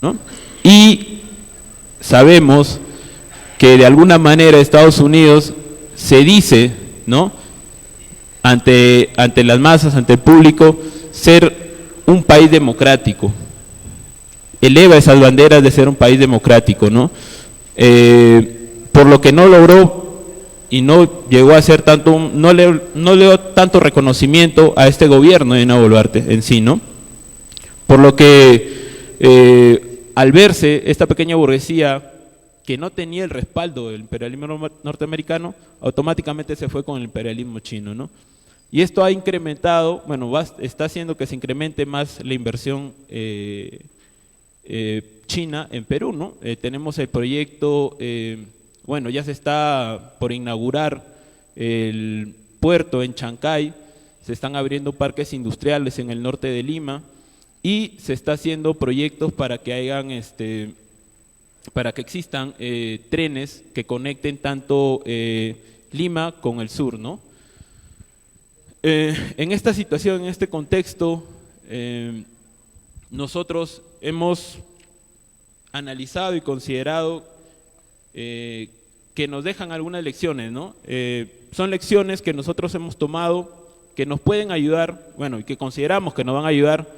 ¿no? Y sabemos que de alguna manera Estados Unidos se dice, ¿no?, ante las masas, ante el público, ser un país democrático. Eleva esas banderas de ser un país democrático, ¿no? Por lo que no logró y no llegó a ser tanto, no le dio tanto reconocimiento a este gobierno de Dina Boluarte en sí, ¿no? Por lo que al verse esta pequeña burguesía que no tenía el respaldo del imperialismo norteamericano, automáticamente se fue con el imperialismo chino, ¿no? Y esto ha incrementado, bueno, está haciendo que se incremente más la inversión China en Perú, ¿no? Tenemos el proyecto, bueno, ya se está por inaugurar el puerto en Chancay, se están abriendo parques industriales en el norte de Lima y se está haciendo proyectos para que hayan para que existan trenes que conecten tanto Lima con el sur, ¿no? En esta situación, en este contexto, nosotros hemos analizado y considerado que nos dejan algunas lecciones, ¿no? Son lecciones que nosotros hemos tomado, que nos pueden ayudar, bueno, y que consideramos que nos van a ayudar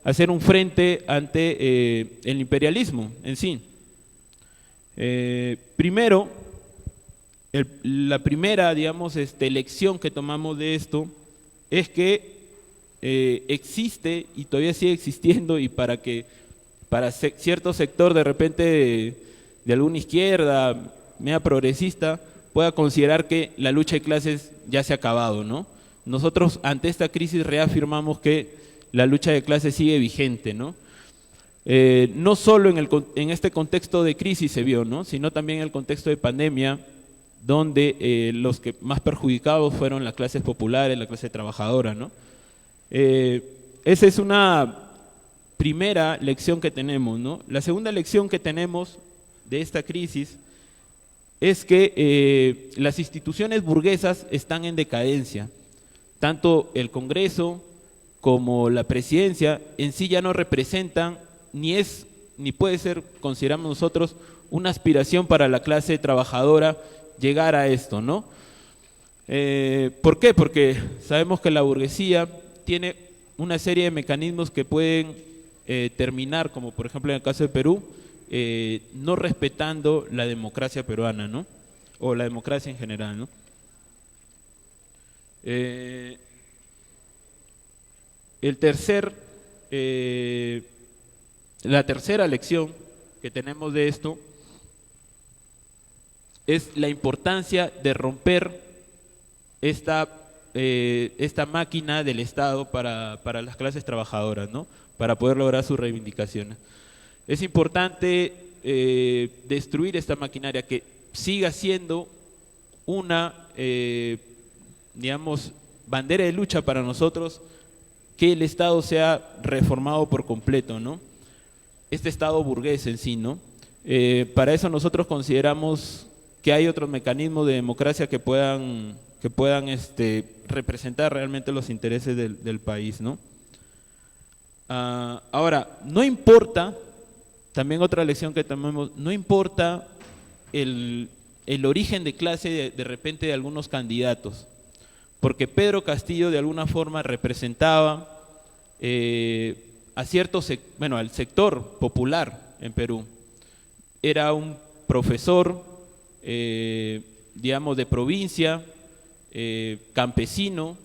a hacer un frente ante el imperialismo en sí. Primero, la primera, digamos, lección que tomamos de esto es que existe y todavía sigue existiendo, y para cierto sector de repente de alguna izquierda media progresista pueda considerar que la lucha de clases ya se ha acabado, ¿no? Nosotros ante esta crisis reafirmamos que la lucha de clases sigue vigente, ¿no? No solo en este contexto de crisis se vio, ¿no?, sino también en el contexto de pandemia, donde los que más perjudicados fueron las clases populares, la clase trabajadora, ¿no? Esa es una primera lección que tenemos, ¿no? La segunda lección que tenemos de esta crisis es que las instituciones burguesas están en decadencia. Tanto el Congreso como la presidencia en sí ya no representan, ni puede ser, consideramos nosotros, una aspiración para la clase trabajadora llegar a esto, ¿no? ¿Por qué? Porque sabemos que la burguesía tiene una serie de mecanismos que pueden terminar, como por ejemplo en el caso de Perú, no respetando la democracia peruana, ¿no?, o la democracia en general, ¿no? La tercera lección que tenemos de esto es la importancia de romper esta máquina del Estado para las clases trabajadoras, ¿no?, para poder lograr sus reivindicaciones. Es importante destruir esta maquinaria, que siga siendo una, digamos, bandera de lucha para nosotros, que el Estado sea reformado por completo, ¿no?, este Estado burgués en sí, ¿no? Para eso nosotros consideramos que hay otros mecanismos de democracia que puedan representar realmente los intereses del país, ¿no? Ahora, no importa, también otra lección que tomemos, no importa el origen de clase de repente de algunos candidatos, porque Pedro Castillo de alguna forma representaba al sector popular en Perú. Era un profesor, digamos, de provincia, campesino,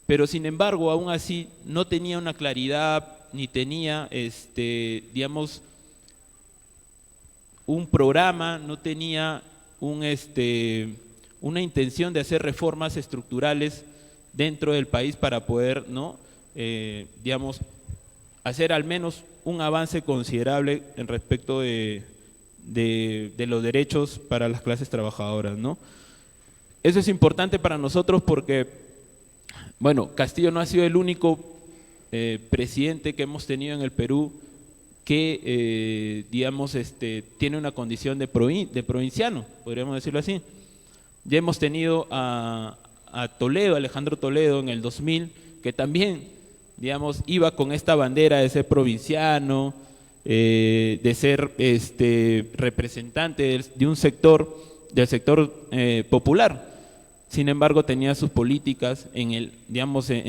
pero sin embargo aún así no tenía una claridad, ni tenía digamos, un programa, no tenía una intención de hacer reformas estructurales dentro del país para poder, ¿no?, digamos, hacer al menos un avance considerable en respecto de los derechos para las clases trabajadoras, ¿no? Eso es importante para nosotros porque, bueno, Castillo no ha sido el único presidente que hemos tenido en el Perú que, digamos, tiene una condición de provinciano, podríamos decirlo así. Ya hemos tenido a Toledo, Alejandro Toledo, en el 2000, que también, digamos, iba con esta bandera de ser provinciano, de ser representante de un sector, del sector popular. Sin embargo, tenía sus políticas, en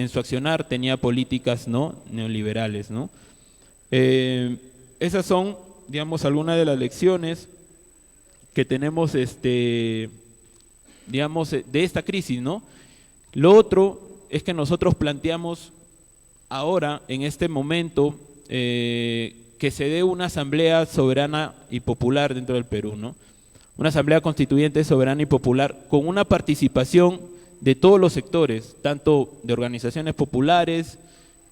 su accionar tenía políticas no neoliberales, ¿no? Esas son, digamos, algunas de las lecciones que tenemos, digamos, de esta crisis, ¿no? Lo otro es que nosotros planteamos ahora, en este momento, que se dé una asamblea soberana y popular dentro del Perú, ¿no? Una asamblea constituyente soberana y popular con una participación de todos los sectores, tanto de organizaciones populares,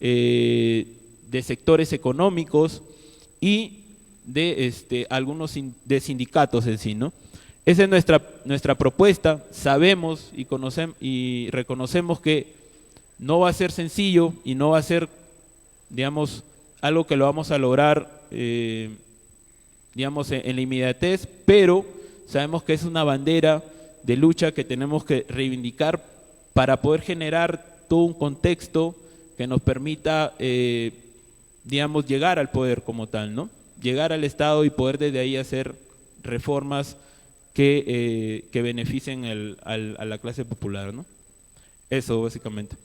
de sectores económicos y de algunos de sindicatos en sí, ¿no? Esa es nuestra propuesta. Sabemos y reconocemos que no va a ser sencillo y no va a ser, digamos, algo que lo vamos a lograr, digamos, en la inmediatez, pero sabemos que es una bandera de lucha que tenemos que reivindicar para poder generar todo un contexto que nos permita, digamos, llegar al poder como tal, ¿no? Llegar al Estado y poder desde ahí hacer reformas que beneficien a la clase popular, ¿no? Eso, básicamente.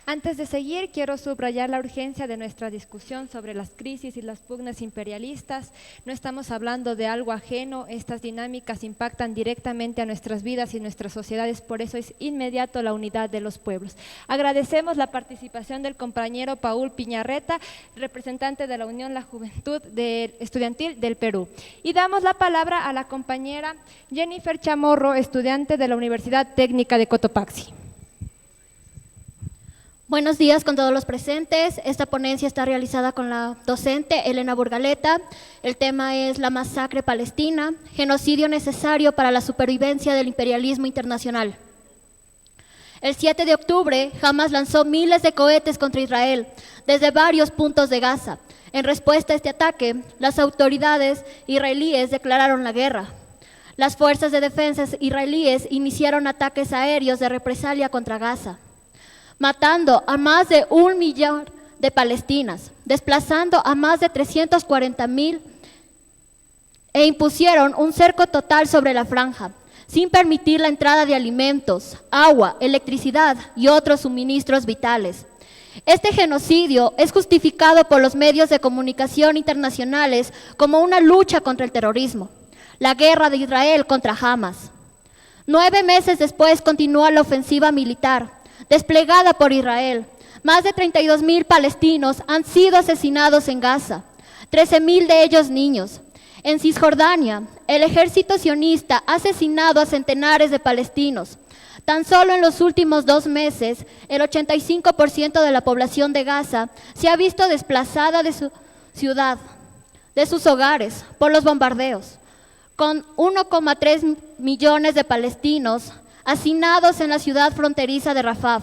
Antes de seguir, quiero subrayar la urgencia de nuestra discusión sobre las crisis y las pugnas imperialistas. No estamos hablando de algo ajeno, estas dinámicas impactan directamente a nuestras vidas y nuestras sociedades, por eso es inmediato la unidad de los pueblos. Agradecemos la participación del compañero Paul Piñarreta, representante de la Unión La Juventud Estudiantil del Perú. Y damos la palabra a la compañera Jennifer Chamorro, estudiante de la Universidad Técnica de Cotopaxi. Buenos días con todos los presentes. Esta ponencia está realizada con la docente Elena Burgaleta. El tema es la masacre palestina, genocidio necesario para la supervivencia del imperialismo internacional. El 7 de octubre, Hamas lanzó miles de cohetes contra Israel desde varios puntos de Gaza. En respuesta a este ataque, las autoridades israelíes declararon la guerra. Las fuerzas de defensa israelíes iniciaron ataques aéreos de represalia contra Gaza, matando a más de 1 millón de palestinas, desplazando a más de 340,000 e impusieron un cerco total sobre la franja, sin permitir la entrada de alimentos, agua, electricidad y otros suministros vitales. Este genocidio es justificado por los medios de comunicación internacionales como una lucha contra el terrorismo, la guerra de Israel contra Hamas. 9 meses después continúa la ofensiva militar desplegada por Israel. Más de 32,000 palestinos han sido asesinados en Gaza, 13,000 de ellos niños. En Cisjordania, el ejército sionista ha asesinado a centenares de palestinos. Tan solo en los últimos 2 meses, el 85% de la población de Gaza se ha visto desplazada de su ciudad, de sus hogares, por los bombardeos, con 1,3 millones de palestinos hacinados en la ciudad fronteriza de Rafah.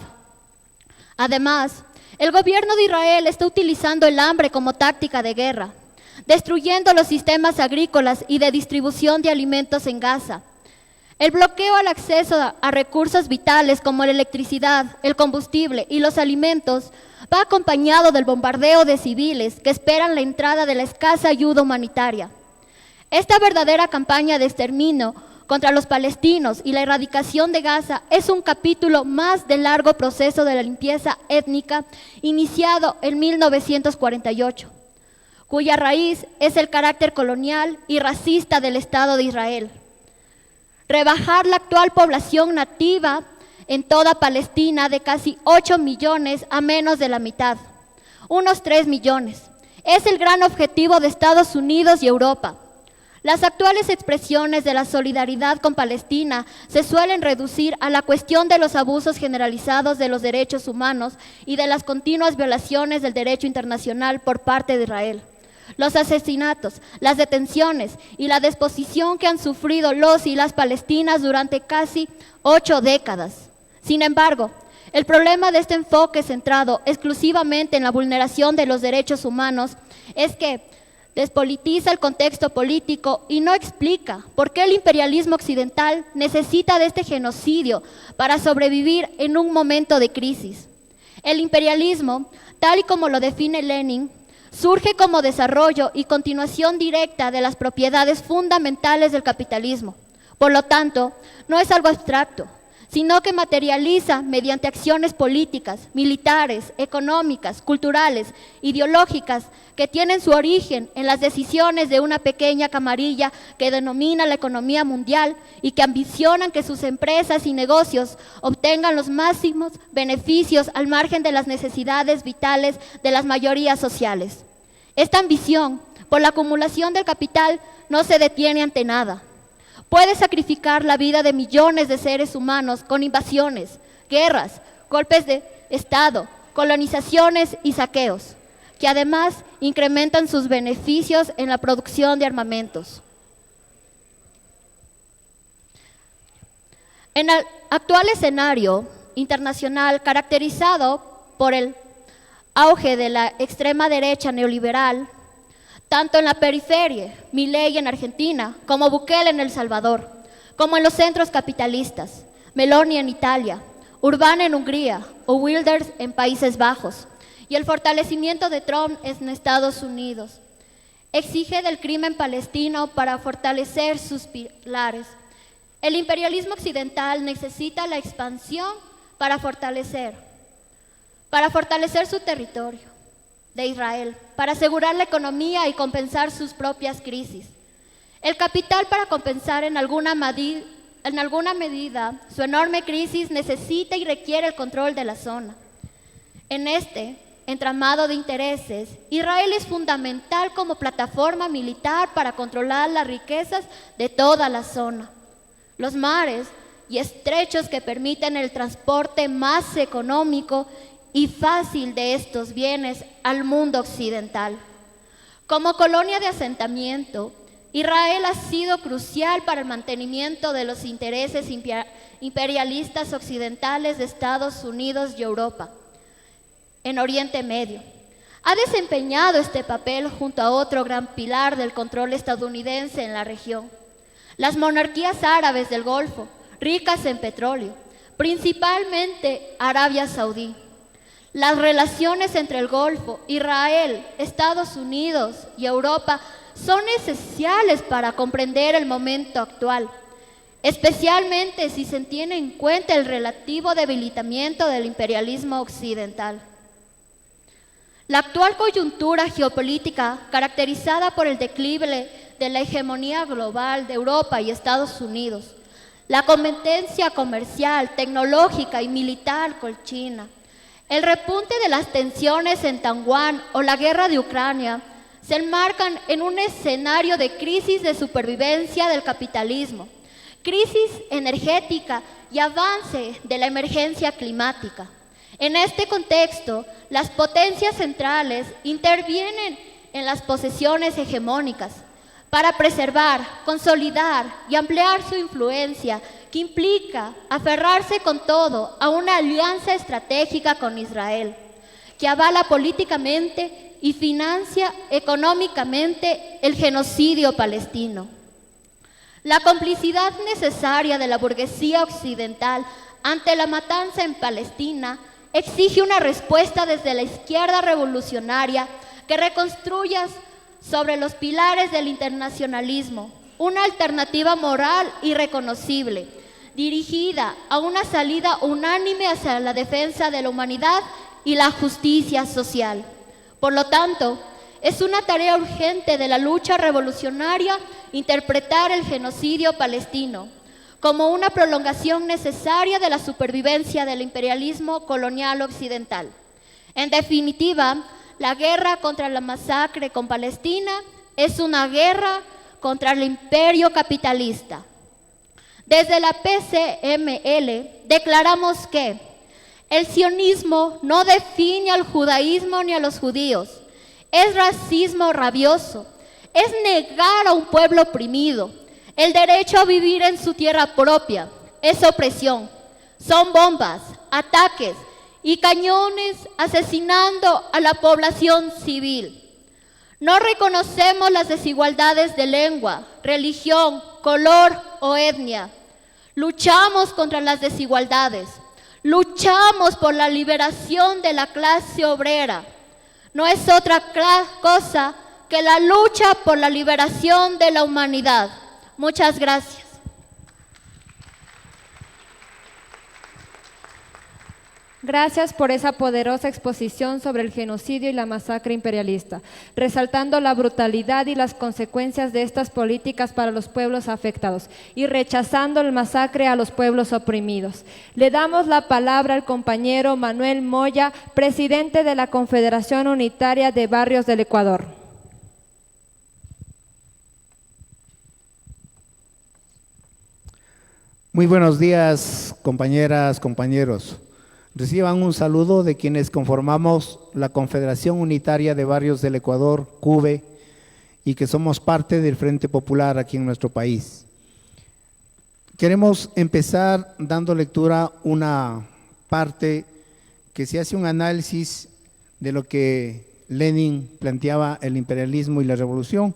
Además, el gobierno de Israel está utilizando el hambre como táctica de guerra, destruyendo los sistemas agrícolas y de distribución de alimentos en Gaza. El bloqueo al acceso a recursos vitales como la electricidad, el combustible y los alimentos va acompañado del bombardeo de civiles que esperan la entrada de la escasa ayuda humanitaria. Esta verdadera campaña de exterminio contra los palestinos y la erradicación de Gaza es un capítulo más del largo proceso de la limpieza étnica iniciado en 1948, cuya raíz es el carácter colonial y racista del Estado de Israel. Rebajar la actual población nativa en toda Palestina de casi 8 millones a menos de la mitad, unos 3 millones, es el gran objetivo de Estados Unidos y Europa. Las actuales expresiones de la solidaridad con Palestina se suelen reducir a la cuestión de los abusos generalizados de los derechos humanos y de las continuas violaciones del derecho internacional por parte de Israel. Los asesinatos, las detenciones y la desposición que han sufrido los y las palestinas durante casi 8 décadas. Sin embargo, el problema de este enfoque centrado exclusivamente en la vulneración de los derechos humanos es que despolitiza el contexto político y no explica por qué el imperialismo occidental necesita de este genocidio para sobrevivir en un momento de crisis. El imperialismo, tal y como lo define Lenin, surge como desarrollo y continuación directa de las propiedades fundamentales del capitalismo. Por lo tanto, no es algo abstracto, sino que materializa mediante acciones políticas, militares, económicas, culturales, ideológicas, que tienen su origen en las decisiones de una pequeña camarilla que denomina la economía mundial y que ambicionan que sus empresas y negocios obtengan los máximos beneficios al margen de las necesidades vitales de las mayorías sociales. Esta ambición por la acumulación del capital no se detiene ante nada. Puede sacrificar la vida de millones de seres humanos con invasiones, guerras, golpes de Estado, colonizaciones y saqueos, que además incrementan sus beneficios en la producción de armamentos. En el actual escenario internacional caracterizado por el auge de la extrema derecha neoliberal, tanto en la periferia, Milei en Argentina, como Bukele en El Salvador, como en los centros capitalistas, Meloni en Italia, Orbán en Hungría o Wilders en Países Bajos, y el fortalecimiento de Trump en Estados Unidos, exige del crimen palestino para fortalecer sus pilares. El imperialismo occidental necesita la expansión para fortalecer su territorio de Israel, para asegurar la economía y compensar sus propias crisis. El capital, para compensar en alguna medida su enorme crisis, necesita y requiere el control de la zona. En este entramado de intereses, Israel es fundamental como plataforma militar para controlar las riquezas de toda la zona. Los mares y estrechos que permiten el transporte más económico y fácil de estos bienes al mundo occidental. Como colonia de asentamiento, Israel ha sido crucial para el mantenimiento de los intereses imperialistas occidentales de Estados Unidos y Europa en Oriente Medio. Ha desempeñado este papel junto a otro gran pilar del control estadounidense en la región: las monarquías árabes del Golfo, ricas en petróleo, principalmente Arabia Saudí. Las relaciones entre el Golfo, Israel, Estados Unidos y Europa son esenciales para comprender el momento actual, especialmente si se tiene en cuenta el relativo debilitamiento del imperialismo occidental. La actual coyuntura geopolítica, caracterizada por el declive de la hegemonía global de Europa y Estados Unidos, la competencia comercial, tecnológica y militar con China, el repunte de las tensiones en Taiwán o la guerra de Ucrania se enmarcan en un escenario de crisis de supervivencia del capitalismo, crisis energética y avance de la emergencia climática. En este contexto, las potencias centrales intervienen en las posesiones hegemónicas para preservar, consolidar y ampliar su influencia, que implica aferrarse con todo a una alianza estratégica con Israel, que avala políticamente y financia económicamente el genocidio palestino. La complicidad necesaria de la burguesía occidental ante la matanza en Palestina exige una respuesta desde la izquierda revolucionaria que reconstruya sobre los pilares del internacionalismo una alternativa moral y reconocible, dirigida a una salida unánime hacia la defensa de la humanidad y la justicia social. Por lo tanto, es una tarea urgente de la lucha revolucionaria interpretar el genocidio palestino como una prolongación necesaria de la supervivencia del imperialismo colonial occidental. En definitiva, la guerra contra la masacre con Palestina es una guerra contra el imperio capitalista. Desde la PCML declaramos que el sionismo no define al judaísmo ni a los judíos. Es racismo rabioso, es negar a un pueblo oprimido el derecho a vivir en su tierra propia, es opresión. Son bombas, ataques y cañones asesinando a la población civil. No reconocemos las desigualdades de lengua, religión, color o etnia. Luchamos contra las desigualdades. Luchamos por la liberación de la clase obrera. No es otra cosa que la lucha por la liberación de la humanidad. Muchas gracias. Gracias por esa poderosa exposición sobre el genocidio y la masacre imperialista, resaltando la brutalidad y las consecuencias de estas políticas para los pueblos afectados y rechazando el masacre a los pueblos oprimidos. Le damos la palabra al compañero Manuel Moya, presidente de la Confederación Unitaria de Barrios del Ecuador. Muy buenos días, compañeras, compañeros. Reciban un saludo de quienes conformamos la Confederación Unitaria de Barrios del Ecuador, CUBE, y que somos parte del Frente Popular aquí en nuestro país. Queremos empezar dando lectura a una parte que se hace un análisis de lo que Lenin planteaba el imperialismo y la revolución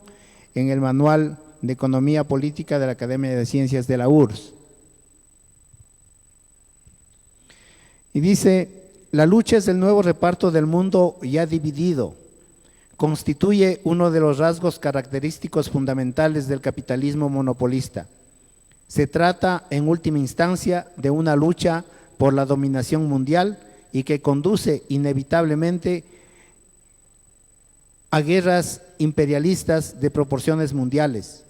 en el Manual de Economía Política de la Academia de Ciencias de la URSS. Y dice, la lucha es el nuevo reparto del mundo ya dividido. Constituye uno de los rasgos característicos fundamentales del capitalismo monopolista. Se trata, en última instancia, de una lucha por la dominación mundial y que conduce inevitablemente a guerras imperialistas de proporciones mundiales.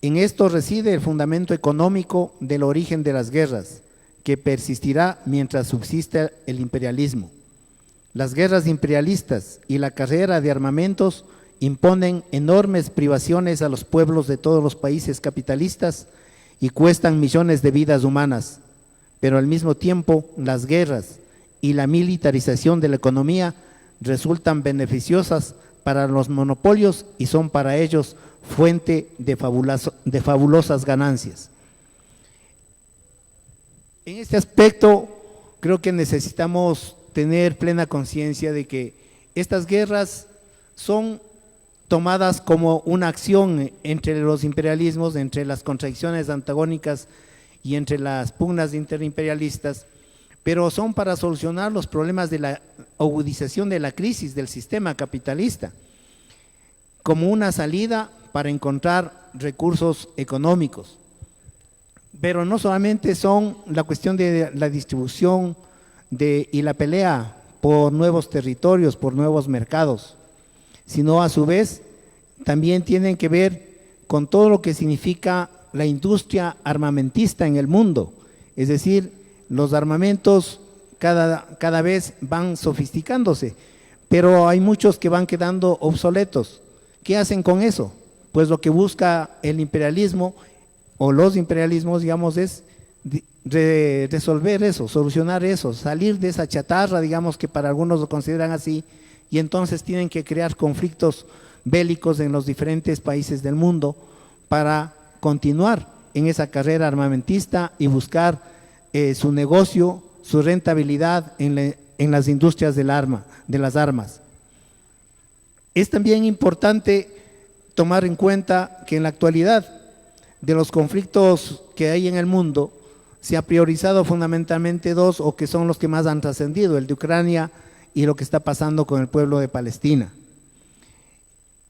En esto reside el fundamento económico del origen de las guerras, que persistirá mientras subsista el imperialismo. Las guerras imperialistas y la carrera de armamentos imponen enormes privaciones a los pueblos de todos los países capitalistas y cuestan millones de vidas humanas, pero al mismo tiempo las guerras y la militarización de la economía resultan beneficiosas para los monopolios y son para ellos fuente de fabulosas ganancias. En este aspecto, creo que necesitamos tener plena conciencia de que estas guerras son tomadas como una acción entre los imperialismos, entre las contradicciones antagónicas y entre las pugnas interimperialistas, pero son para solucionar los problemas de la agudización de la crisis del sistema capitalista, como una salida para encontrar recursos económicos. Pero no solamente son la cuestión de la distribución y la pelea por nuevos territorios, por nuevos mercados, sino a su vez también tienen que ver con todo lo que significa la industria armamentista en el mundo. Es decir, los armamentos cada vez van sofisticándose, pero hay muchos que van quedando obsoletos. ¿Qué hacen con eso? Pues lo que busca el imperialismo o los imperialismos, digamos, es resolver eso, solucionar eso, salir de esa chatarra, digamos, que para algunos lo consideran así, y entonces tienen que crear conflictos bélicos en los diferentes países del mundo para continuar en esa carrera armamentista y buscar su negocio, su rentabilidad en las industrias de las armas. Es también importante tomar en cuenta que en la actualidad de los conflictos que hay en el mundo, se ha priorizado fundamentalmente dos, o que son los que más han trascendido, el de Ucrania y lo que está pasando con el pueblo de Palestina.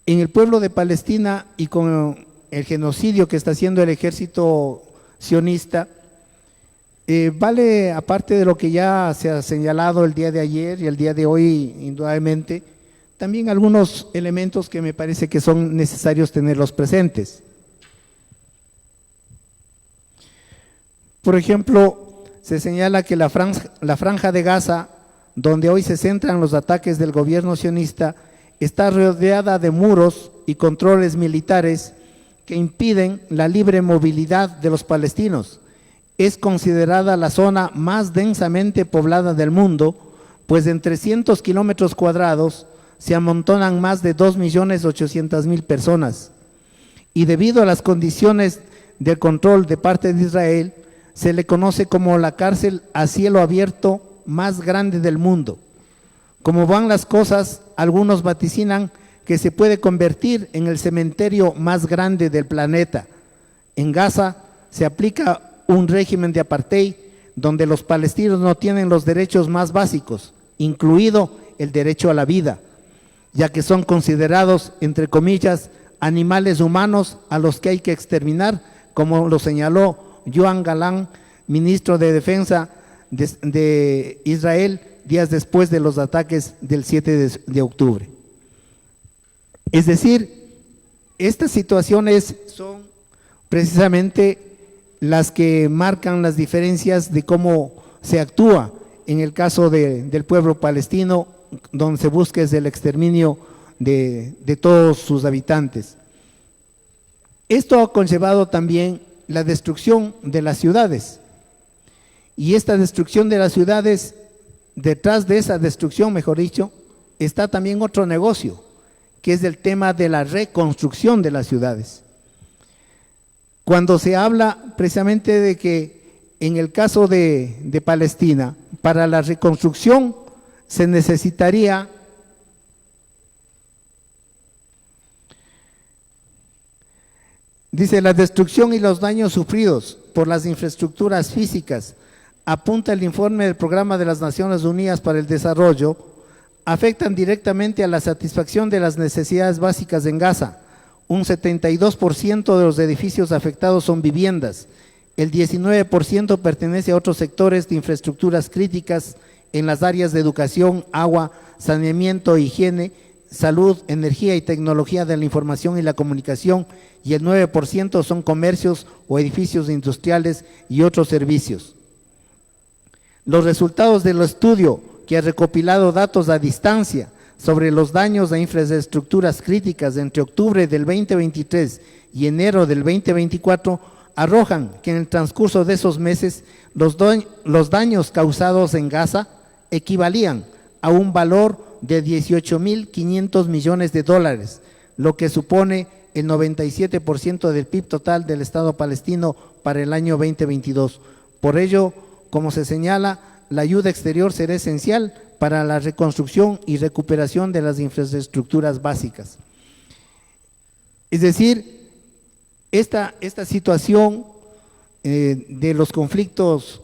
En el pueblo de Palestina y con el genocidio que está haciendo el ejército sionista, vale, aparte de lo que ya se ha señalado el día de ayer y el día de hoy, indudablemente, también algunos elementos que me parece que son necesarios tenerlos presentes. Por ejemplo, se señala que la franja de Gaza, donde hoy se centran los ataques del gobierno sionista, está rodeada de muros y controles militares que impiden la libre movilidad de los palestinos. Es considerada la zona más densamente poblada del mundo, pues en 300 kilómetros cuadrados se amontonan más de 2.800.000 personas. Y debido a las condiciones de control de parte de Israel, se le conoce como la cárcel a cielo abierto más grande del mundo. Como van las cosas, algunos vaticinan que se puede convertir en el cementerio más grande del planeta. En Gaza se aplica un régimen de apartheid donde los palestinos no tienen los derechos más básicos, incluido el derecho a la vida, ya que son considerados, entre comillas, animales humanos a los que hay que exterminar, como lo señaló Yoav Gallant, ministro de Defensa de Israel, días después de los ataques del 7 de octubre. Es decir, estas situaciones son precisamente las que marcan las diferencias de cómo se actúa en el caso del pueblo palestino, donde se busca es el exterminio de todos sus habitantes. Esto ha conllevado también la destrucción de las ciudades, y esta destrucción de las ciudades, detrás de esa destrucción, mejor dicho, está también otro negocio, que es el tema de la reconstrucción de las ciudades. Cuando se habla precisamente de que en el caso de Palestina, para la reconstrucción se necesitaría dice, la destrucción y los daños sufridos por las infraestructuras físicas, apunta el informe del Programa de las Naciones Unidas para el Desarrollo, afectan directamente a la satisfacción de las necesidades básicas en Gaza. Un 72% de los edificios afectados son viviendas, el 19% pertenece a otros sectores de infraestructuras críticas en las áreas de educación, agua, saneamiento, higiene, salud, energía y tecnología de la información y la comunicación, y el 9% son comercios o edificios industriales y otros servicios. Los resultados del estudio, que ha recopilado datos a distancia sobre los daños a infraestructuras críticas entre octubre del 2023 y enero del 2024, arrojan que en el transcurso de esos meses los daños causados en Gaza equivalían a un valor de 18.500 millones de dólares, lo que supone el 97% del PIB total del Estado palestino para el año 2022. Por ello, como se señala, la ayuda exterior será esencial para la reconstrucción y recuperación de las infraestructuras básicas. Es decir, esta situación de los conflictos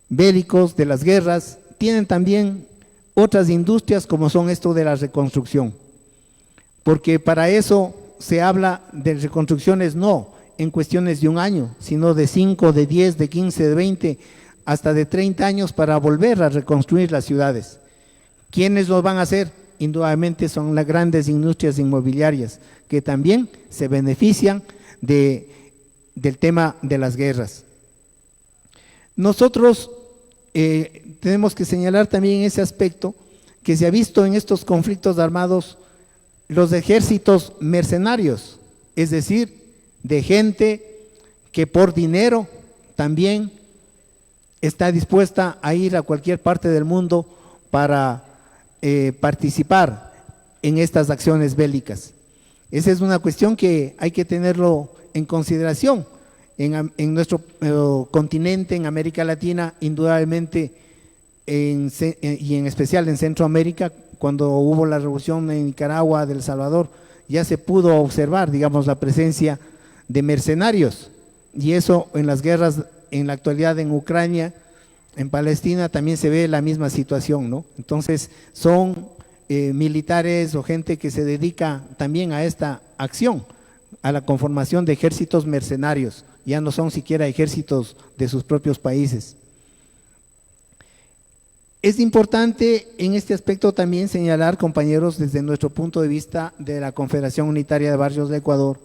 bélicos, de las guerras, tienen también otras industrias como son esto de la reconstrucción, porque para eso se habla de reconstrucciones no en cuestiones de un año, sino de 5, de 10, de 15, de 20, hasta de 30 años para volver a reconstruir las ciudades. ¿Quiénes lo van a hacer? Indudablemente son las grandes industrias inmobiliarias que también se benefician del tema de las guerras. Nosotros tenemos que señalar también ese aspecto que se ha visto en estos conflictos armados, los ejércitos mercenarios, es decir, de gente que por dinero también está dispuesta a ir a cualquier parte del mundo para participar en estas acciones bélicas. Esa es una cuestión que hay que tenerlo en consideración. En nuestro continente, en América Latina, indudablemente, y en especial en Centroamérica, cuando hubo la revolución en Nicaragua, de El Salvador, ya se pudo observar, digamos, la presencia de mercenarios, y eso en las guerras en la actualidad en Ucrania, en Palestina también se ve la misma situación, ¿no? Entonces son militares o gente que se dedica también a esta acción, a la conformación de ejércitos mercenarios, ya no son siquiera ejércitos de sus propios países. Es importante en este aspecto también señalar, compañeros, desde nuestro punto de vista de la Confederación Unitaria de Barrios de Ecuador,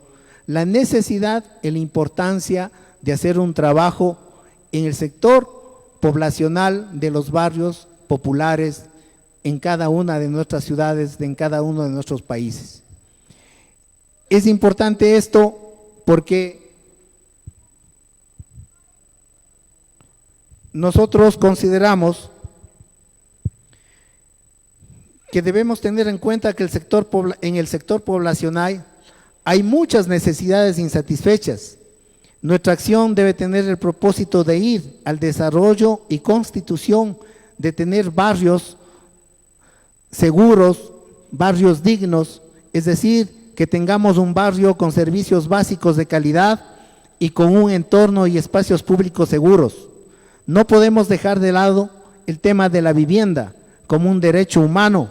la necesidad y la importancia de hacer un trabajo en el sector poblacional de los barrios populares en cada una de nuestras ciudades, en cada uno de nuestros países. Es importante esto porque nosotros consideramos que debemos tener en cuenta que en el sector poblacional hay muchas necesidades insatisfechas. Nuestra acción debe tener el propósito de ir al desarrollo y constitución de tener barrios seguros, barrios dignos, es decir, que tengamos un barrio con servicios básicos de calidad y con un entorno y espacios públicos seguros. No podemos dejar de lado el tema de la vivienda como un derecho humano,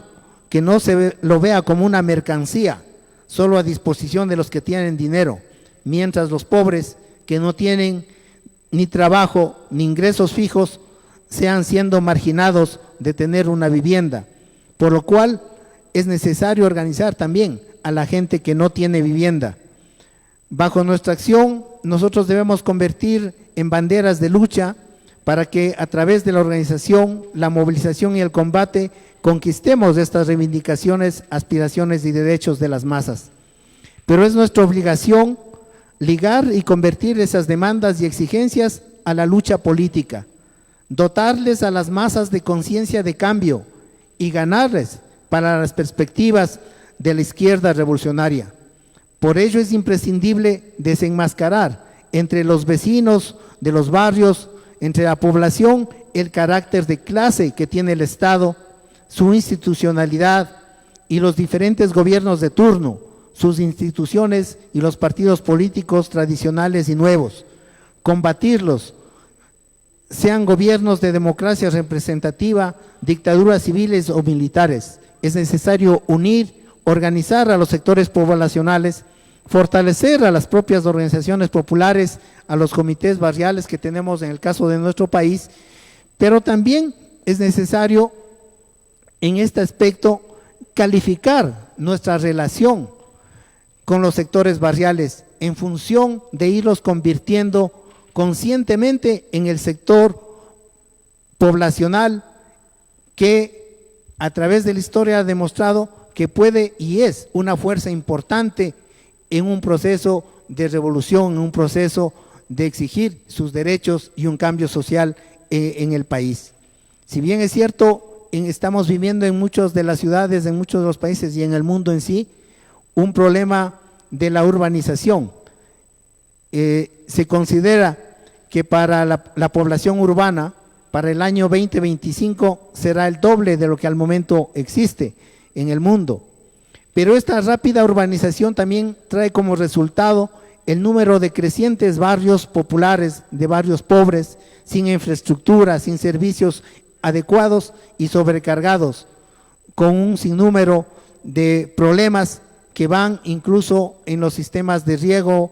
que no lo vea como una mercancía, solo a disposición de los que tienen dinero, mientras los pobres que no tienen ni trabajo ni ingresos fijos sean siendo marginados de tener una vivienda, por lo cual es necesario organizar también a la gente que no tiene vivienda. Bajo nuestra acción, nosotros debemos convertir en banderas de lucha para que a través de la organización, la movilización y el combate conquistemos estas reivindicaciones, aspiraciones y derechos de las masas. Pero es nuestra obligación ligar y convertir esas demandas y exigencias a la lucha política, dotarles a las masas de conciencia de cambio y ganarles para las perspectivas de la izquierda revolucionaria. Por ello es imprescindible desenmascarar entre los vecinos de los barrios, entre la población, el carácter de clase que tiene el Estado, su institucionalidad y los diferentes gobiernos de turno, sus instituciones y los partidos políticos tradicionales y nuevos. Combatirlos, sean gobiernos de democracia representativa, dictaduras civiles o militares. Es necesario unir, organizar a los sectores poblacionales, fortalecer a las propias organizaciones populares, a los comités barriales que tenemos en el caso de nuestro país, pero también es necesario en este aspecto calificar nuestra relación con los sectores barriales en función de irlos convirtiendo conscientemente en el sector poblacional que a través de la historia ha demostrado que puede y es una fuerza importante en un proceso de revolución, en un proceso de exigir sus derechos y un cambio social en el país. Si bien es cierto, estamos viviendo en muchas de las ciudades, en muchos de los países y en el mundo en sí, un problema de la urbanización. Se considera que para la población urbana, para el año 2025, será el doble de lo que al momento existe en el mundo. Pero esta rápida urbanización también trae como resultado el número de crecientes barrios populares, de barrios pobres, sin infraestructura, sin servicios adecuados y sobrecargados, con un sinnúmero de problemas que van incluso en los sistemas de riego,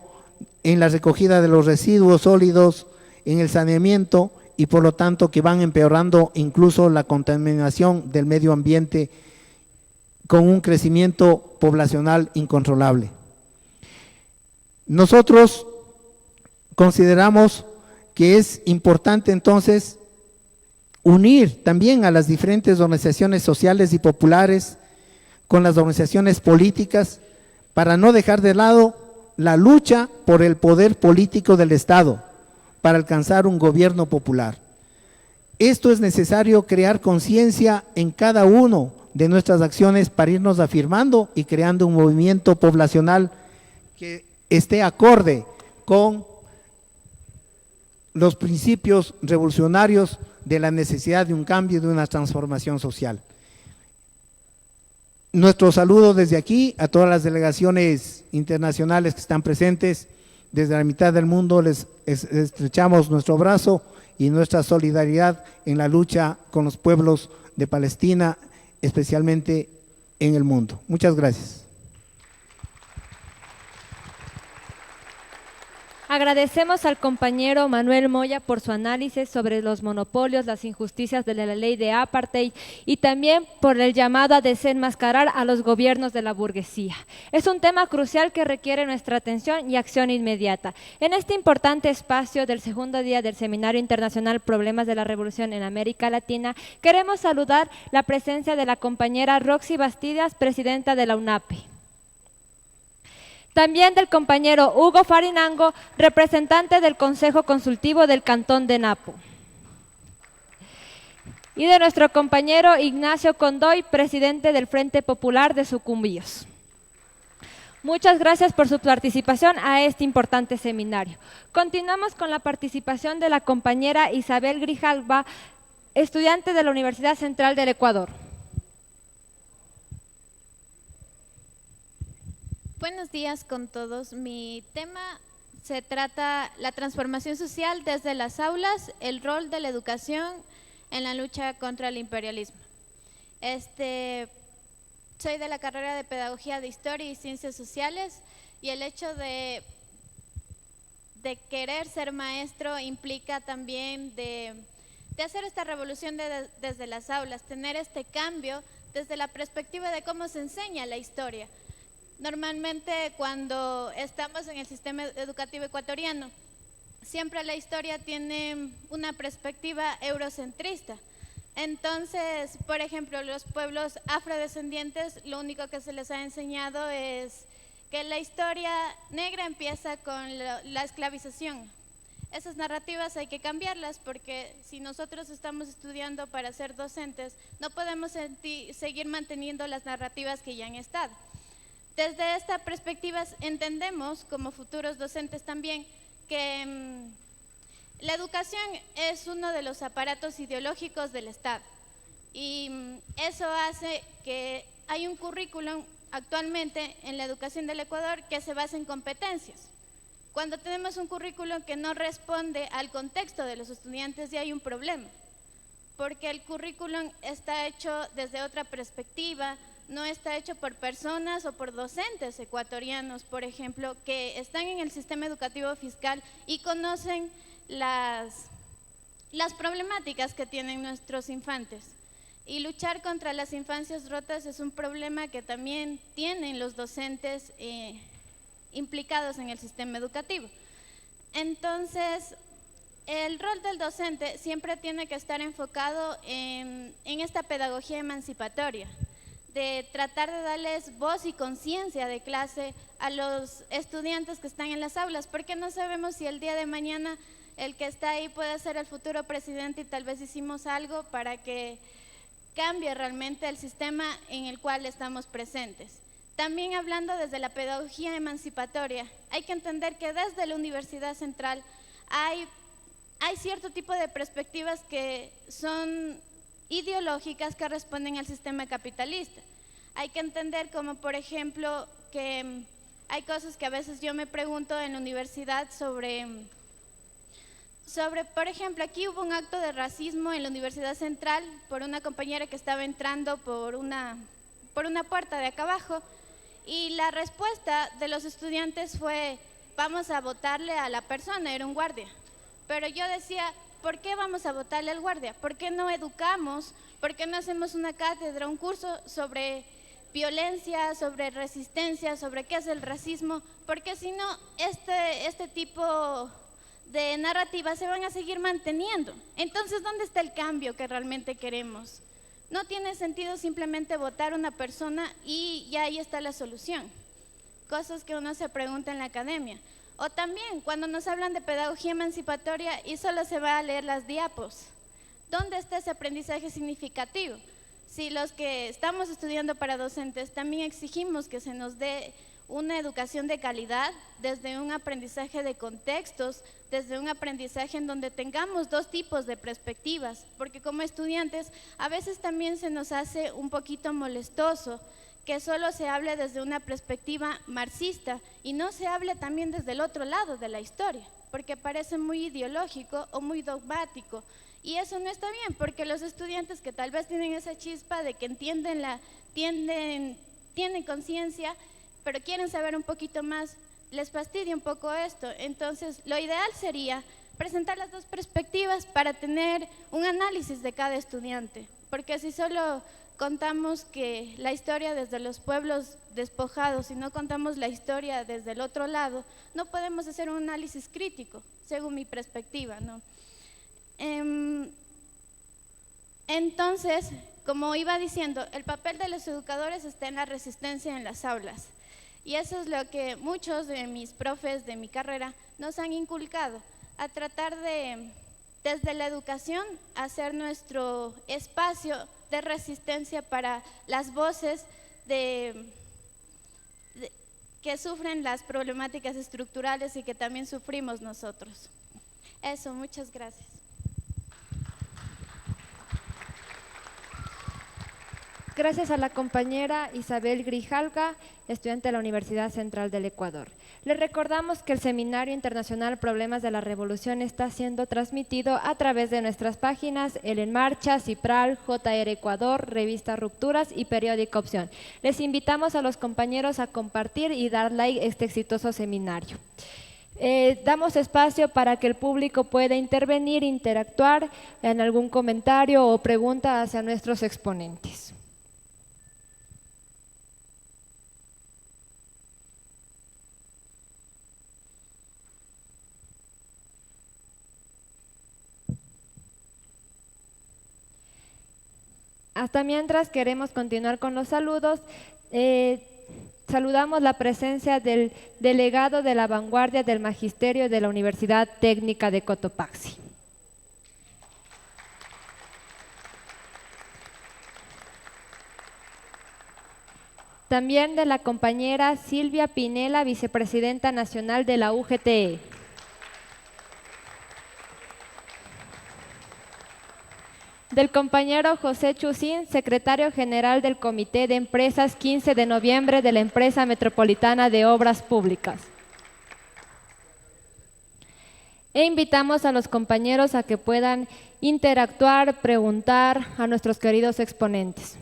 en la recogida de los residuos sólidos, en el saneamiento y por lo tanto que van empeorando incluso la contaminación del medio ambiente con un crecimiento poblacional incontrolable. Nosotros consideramos que es importante entonces unir también a las diferentes organizaciones sociales y populares con las organizaciones políticas para no dejar de lado la lucha por el poder político del Estado para alcanzar un gobierno popular. Esto es necesario crear conciencia en cada uno de nuestras acciones para irnos afirmando y creando un movimiento poblacional que esté acorde con los principios revolucionarios de la necesidad de un cambio y de una transformación social. Nuestro saludo desde aquí a todas las delegaciones internacionales que están presentes. Desde la mitad del mundo les estrechamos nuestro brazo y nuestra solidaridad en la lucha con los pueblos de Palestina, especialmente en el mundo. Muchas gracias. Agradecemos al compañero Manuel Moya por su análisis sobre los monopolios, las injusticias de la ley de apartheid y también por el llamado a desenmascarar a los gobiernos de la burguesía. Es un tema crucial que requiere nuestra atención y acción inmediata. En este importante espacio del segundo día del Seminario Internacional Problemas de la Revolución en América Latina, queremos saludar la presencia de la compañera Roxy Bastidas, presidenta de la UNAPE. También del compañero Hugo Farinango, representante del Consejo Consultivo del Cantón de Napo. Y de nuestro compañero Ignacio Condoy, presidente del Frente Popular de Sucumbíos. Muchas gracias por su participación a este importante seminario. Continuamos con la participación de la compañera Isabel Grijalva, estudiante de la Universidad Central del Ecuador. Buenos días con todos. Mi tema se trata la transformación social desde las aulas, el rol de la educación en la lucha contra el imperialismo. Soy de la carrera de Pedagogía de Historia y Ciencias Sociales, y el hecho de querer ser maestro implica también de hacer esta revolución desde las aulas, tener este cambio desde la perspectiva de cómo se enseña la historia. Normalmente cuando estamos en el sistema educativo ecuatoriano, siempre la historia tiene una perspectiva eurocentrista. Entonces, por ejemplo, los pueblos afrodescendientes, lo único que se les ha enseñado es que la historia negra empieza con la esclavización. Esas narrativas hay que cambiarlas, porque si nosotros estamos estudiando para ser docentes, no podemos seguir manteniendo las narrativas que ya han estado. Desde esta perspectiva entendemos, como futuros docentes también, que la educación es uno de los aparatos ideológicos del Estado, y eso hace que hay un currículum actualmente en la educación del Ecuador que se basa en competencias. Cuando tenemos un currículum que no responde al contexto de los estudiantes, ya hay un problema, porque el currículum está hecho desde otra perspectiva, no está hecho por personas o por docentes ecuatorianos, por ejemplo, que están en el sistema educativo fiscal y conocen las problemáticas que tienen nuestros infantes. Y luchar contra las infancias rotas es un problema que también tienen los docentes implicados en el sistema educativo. Entonces, el rol del docente siempre tiene que estar enfocado en esta pedagogía emancipatoria, de tratar de darles voz y conciencia de clase a los estudiantes que están en las aulas, porque no sabemos si el día de mañana el que está ahí puede ser el futuro presidente, y tal vez hicimos algo para que cambie realmente el sistema en el cual estamos presentes. También hablando desde la pedagogía emancipatoria, hay que entender que desde la Universidad Central hay cierto tipo de perspectivas que son ideológicas, que responden al sistema capitalista. Hay que entender como, por ejemplo, que hay cosas que a veces yo me pregunto en la universidad sobre, por ejemplo, aquí hubo un acto de racismo en la Universidad Central por una compañera que estaba entrando por una puerta de acá abajo, y la respuesta de los estudiantes fue: vamos a votarle a la persona, era un guardia. Pero yo decía, ¿por qué vamos a votarle al guardia? ¿Por qué no educamos? ¿Por qué no hacemos una cátedra, un curso sobre violencia, sobre resistencia, sobre qué es el racismo? Porque si no, este tipo de narrativas se van a seguir manteniendo. Entonces, ¿dónde está el cambio que realmente queremos? No tiene sentido simplemente votar a una persona y ya ahí está la solución. Cosas que uno se pregunta en la academia. O también cuando nos hablan de pedagogía emancipatoria y solo se va a leer las diapos. ¿Dónde está ese aprendizaje significativo? Si los que estamos estudiando para docentes también exigimos que se nos dé una educación de calidad, desde un aprendizaje de contextos, desde un aprendizaje en donde tengamos dos tipos de perspectivas, porque como estudiantes a veces también se nos hace un poquito molestoso que solo se hable desde una perspectiva marxista y no se hable también desde el otro lado de la historia, porque parece muy ideológico o muy dogmático, y eso no está bien, porque los estudiantes que tal vez tienen esa chispa de que tienen conciencia, pero quieren saber un poquito más, les fastidia un poco esto. Entonces, lo ideal sería presentar las dos perspectivas para tener un análisis de cada estudiante, porque si solo contamos que la historia desde los pueblos despojados y no contamos la historia desde el otro lado, no podemos hacer un análisis crítico, según mi perspectiva, ¿no? Entonces, como iba diciendo, el papel de los educadores está en la resistencia en las aulas. Y eso es lo que muchos de mis profes de mi carrera nos han inculcado, a tratar de, desde la educación, hacer nuestro espacio de resistencia para las voces que sufren las problemáticas estructurales y que también sufrimos nosotros. Eso, muchas gracias. Gracias a la compañera Isabel Grijalva, estudiante de la Universidad Central del Ecuador. Les recordamos que el Seminario Internacional Problemas de la Revolución está siendo transmitido a través de nuestras páginas El En Marcha, CIPRAL, JR Ecuador, Revista Rupturas y Periódico Opción. Les invitamos a los compañeros a compartir y dar like a este exitoso seminario. Damos espacio para que el público pueda intervenir, interactuar en algún comentario o pregunta hacia nuestros exponentes. Hasta mientras queremos continuar con los saludos. Saludamos la presencia del delegado de la vanguardia del Magisterio de la Universidad Técnica de Cotopaxi. También de la compañera Silvia Pinela, vicepresidenta nacional de la UGTE. Del compañero José Chusín, secretario general del Comité de Empresas 15 de noviembre de la Empresa Metropolitana de Obras Públicas. E invitamos a los compañeros a que puedan interactuar, preguntar a nuestros queridos exponentes.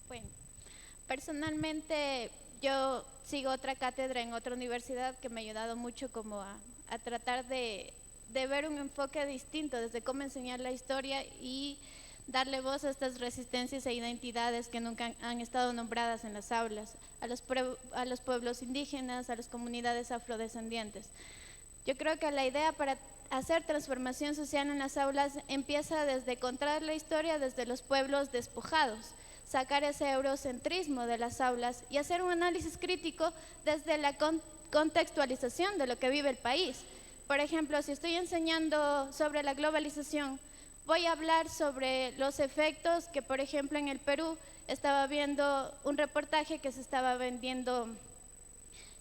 Bueno, personalmente yo sigo otra cátedra en otra universidad que me ha ayudado mucho como a tratar de ver un enfoque distinto desde cómo enseñar la historia y darle voz a estas resistencias e identidades que nunca han estado nombradas en las aulas, a los pueblos indígenas, a las comunidades afrodescendientes. Yo creo que la idea para hacer transformación social en las aulas empieza desde contar la historia desde los pueblos despojados, sacar ese eurocentrismo de las aulas y hacer un análisis crítico desde la contextualización de lo que vive el país. Por ejemplo, si estoy enseñando sobre la globalización, voy a hablar sobre los efectos que, por ejemplo, en el Perú estaba viendo un reportaje que se estaba vendiendo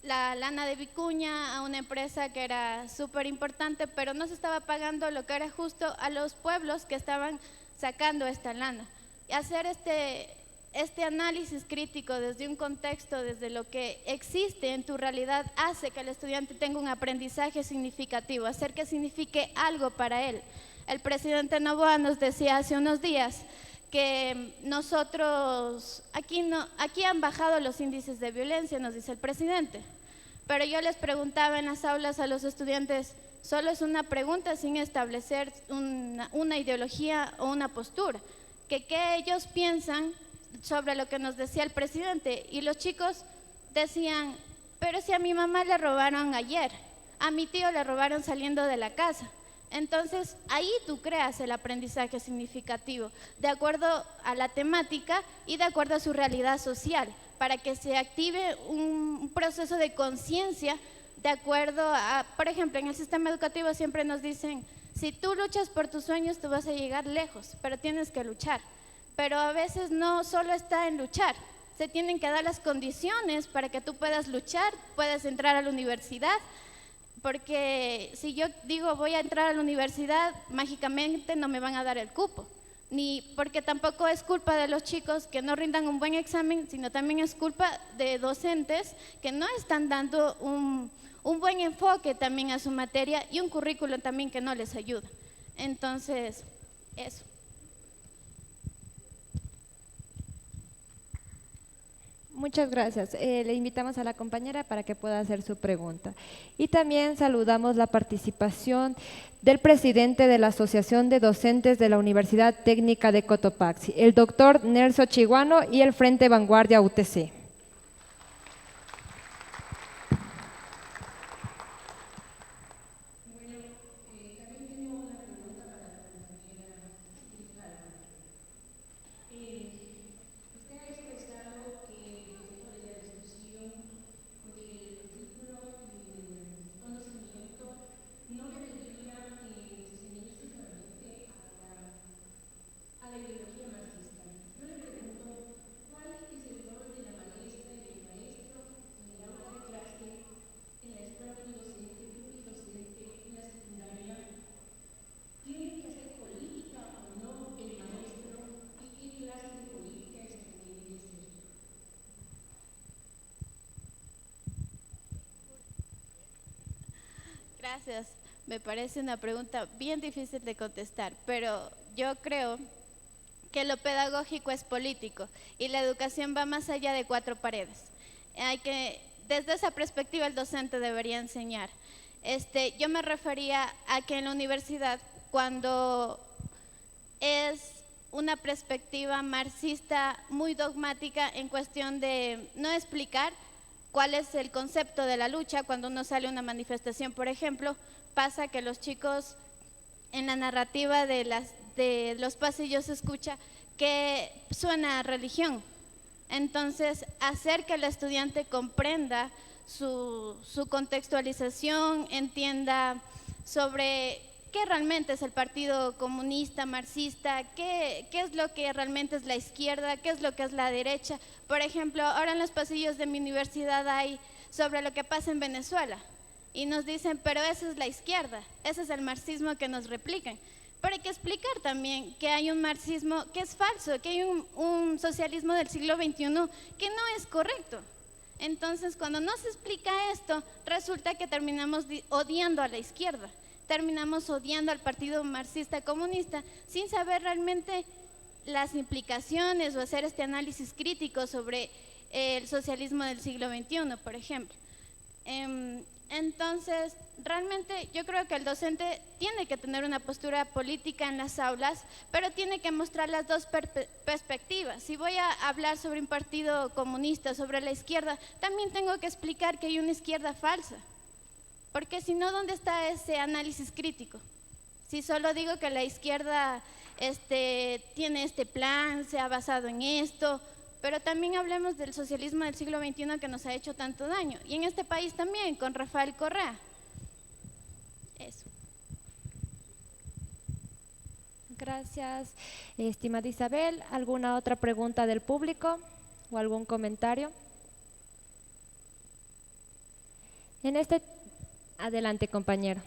la lana de vicuña a una empresa que era súper importante, pero no se estaba pagando lo que era justo a los pueblos que estaban sacando esta lana. Y hacer este análisis crítico desde un contexto, desde lo que existe en tu realidad, hace que el estudiante tenga un aprendizaje significativo, hacer que signifique algo para él. El presidente Noboa nos decía hace unos días que nosotros, aquí han bajado los índices de violencia, nos dice el presidente, pero yo les preguntaba en las aulas a los estudiantes, solo es una pregunta sin establecer una ideología o una postura, que qué ellos piensan sobre lo que nos decía el presidente, y los chicos decían, pero si a mi mamá le robaron ayer, a mi tío le robaron saliendo de la casa. Entonces ahí tú creas el aprendizaje significativo de acuerdo a la temática y de acuerdo a su realidad social, para que se active un proceso de conciencia de acuerdo a, por ejemplo, en el sistema educativo siempre nos dicen, si tú luchas por tus sueños tú vas a llegar lejos, pero tienes que luchar. Pero a veces no solo está en luchar, se tienen que dar las condiciones para que tú puedas luchar, puedas entrar a la universidad, porque si yo digo voy a entrar a la universidad, mágicamente no me van a dar el cupo. ni porque tampoco es culpa de los chicos que no rindan un buen examen, sino también es culpa de docentes que no están dando un buen enfoque también a su materia y un currículo también que no les ayuda. Entonces, eso. Muchas gracias. Le invitamos a la compañera para que pueda hacer su pregunta. Y también saludamos la participación del presidente de la Asociación de Docentes de la Universidad Técnica de Cotopaxi, el doctor Nelson Chiguano, y el Frente Vanguardia UTC. Gracias. Me parece una pregunta bien difícil de contestar, pero yo creo que lo pedagógico es político y la educación va más allá de cuatro paredes. Desde esa perspectiva el docente debería enseñar. Yo me refería a que en la universidad, cuando es una perspectiva marxista muy dogmática en cuestión de no explicar cuál es el concepto de la lucha, cuando uno sale a una manifestación, por ejemplo, pasa que los chicos en la narrativa de los pasillos se escucha que suena a religión. Entonces, hacer que el estudiante comprenda su contextualización, entienda sobre qué realmente es el Partido Comunista, Marxista, qué es lo que realmente es la izquierda, qué es lo que es la derecha. Por ejemplo, ahora en los pasillos de mi universidad hay sobre lo que pasa en Venezuela y nos dicen, pero esa es la izquierda, ese es el marxismo que nos replican. Pero hay que explicar también que hay un marxismo que es falso, que hay un socialismo del siglo XXI que no es correcto. Entonces, cuando no se explica esto, resulta que terminamos odiando a la izquierda, terminamos odiando al Partido Marxista Comunista sin saber realmente las implicaciones o hacer este análisis crítico sobre el socialismo del siglo XXI, por ejemplo. Entonces, realmente yo creo que el docente tiene que tener una postura política en las aulas, pero tiene que mostrar las dos perspectivas. Si voy a hablar sobre un partido comunista, sobre la izquierda, también tengo que explicar que hay una izquierda falsa. Porque si no, ¿dónde está ese análisis crítico? Si solo digo que la izquierda tiene este plan, se ha basado en esto, pero también hablemos del socialismo del siglo XXI que nos ha hecho tanto daño. Y en este país también, con Rafael Correa. Eso. Gracias, estimada Isabel. ¿Alguna otra pregunta del público o algún comentario? Adelante, compañero.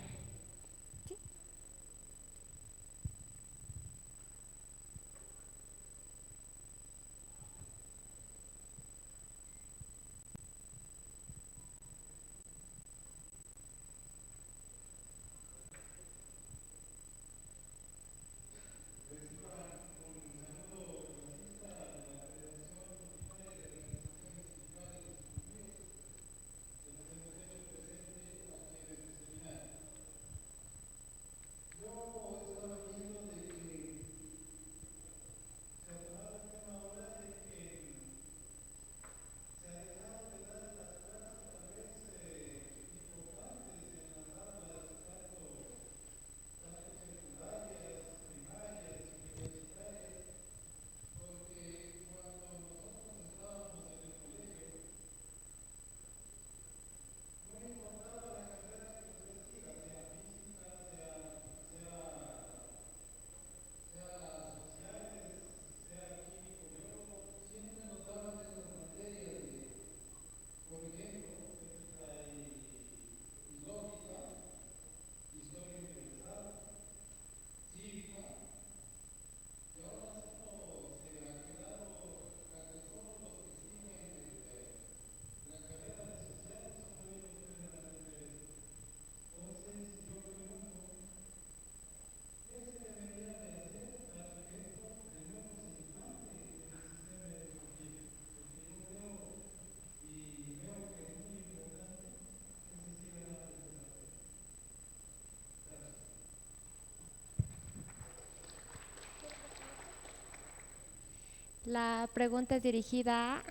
La pregunta es dirigida a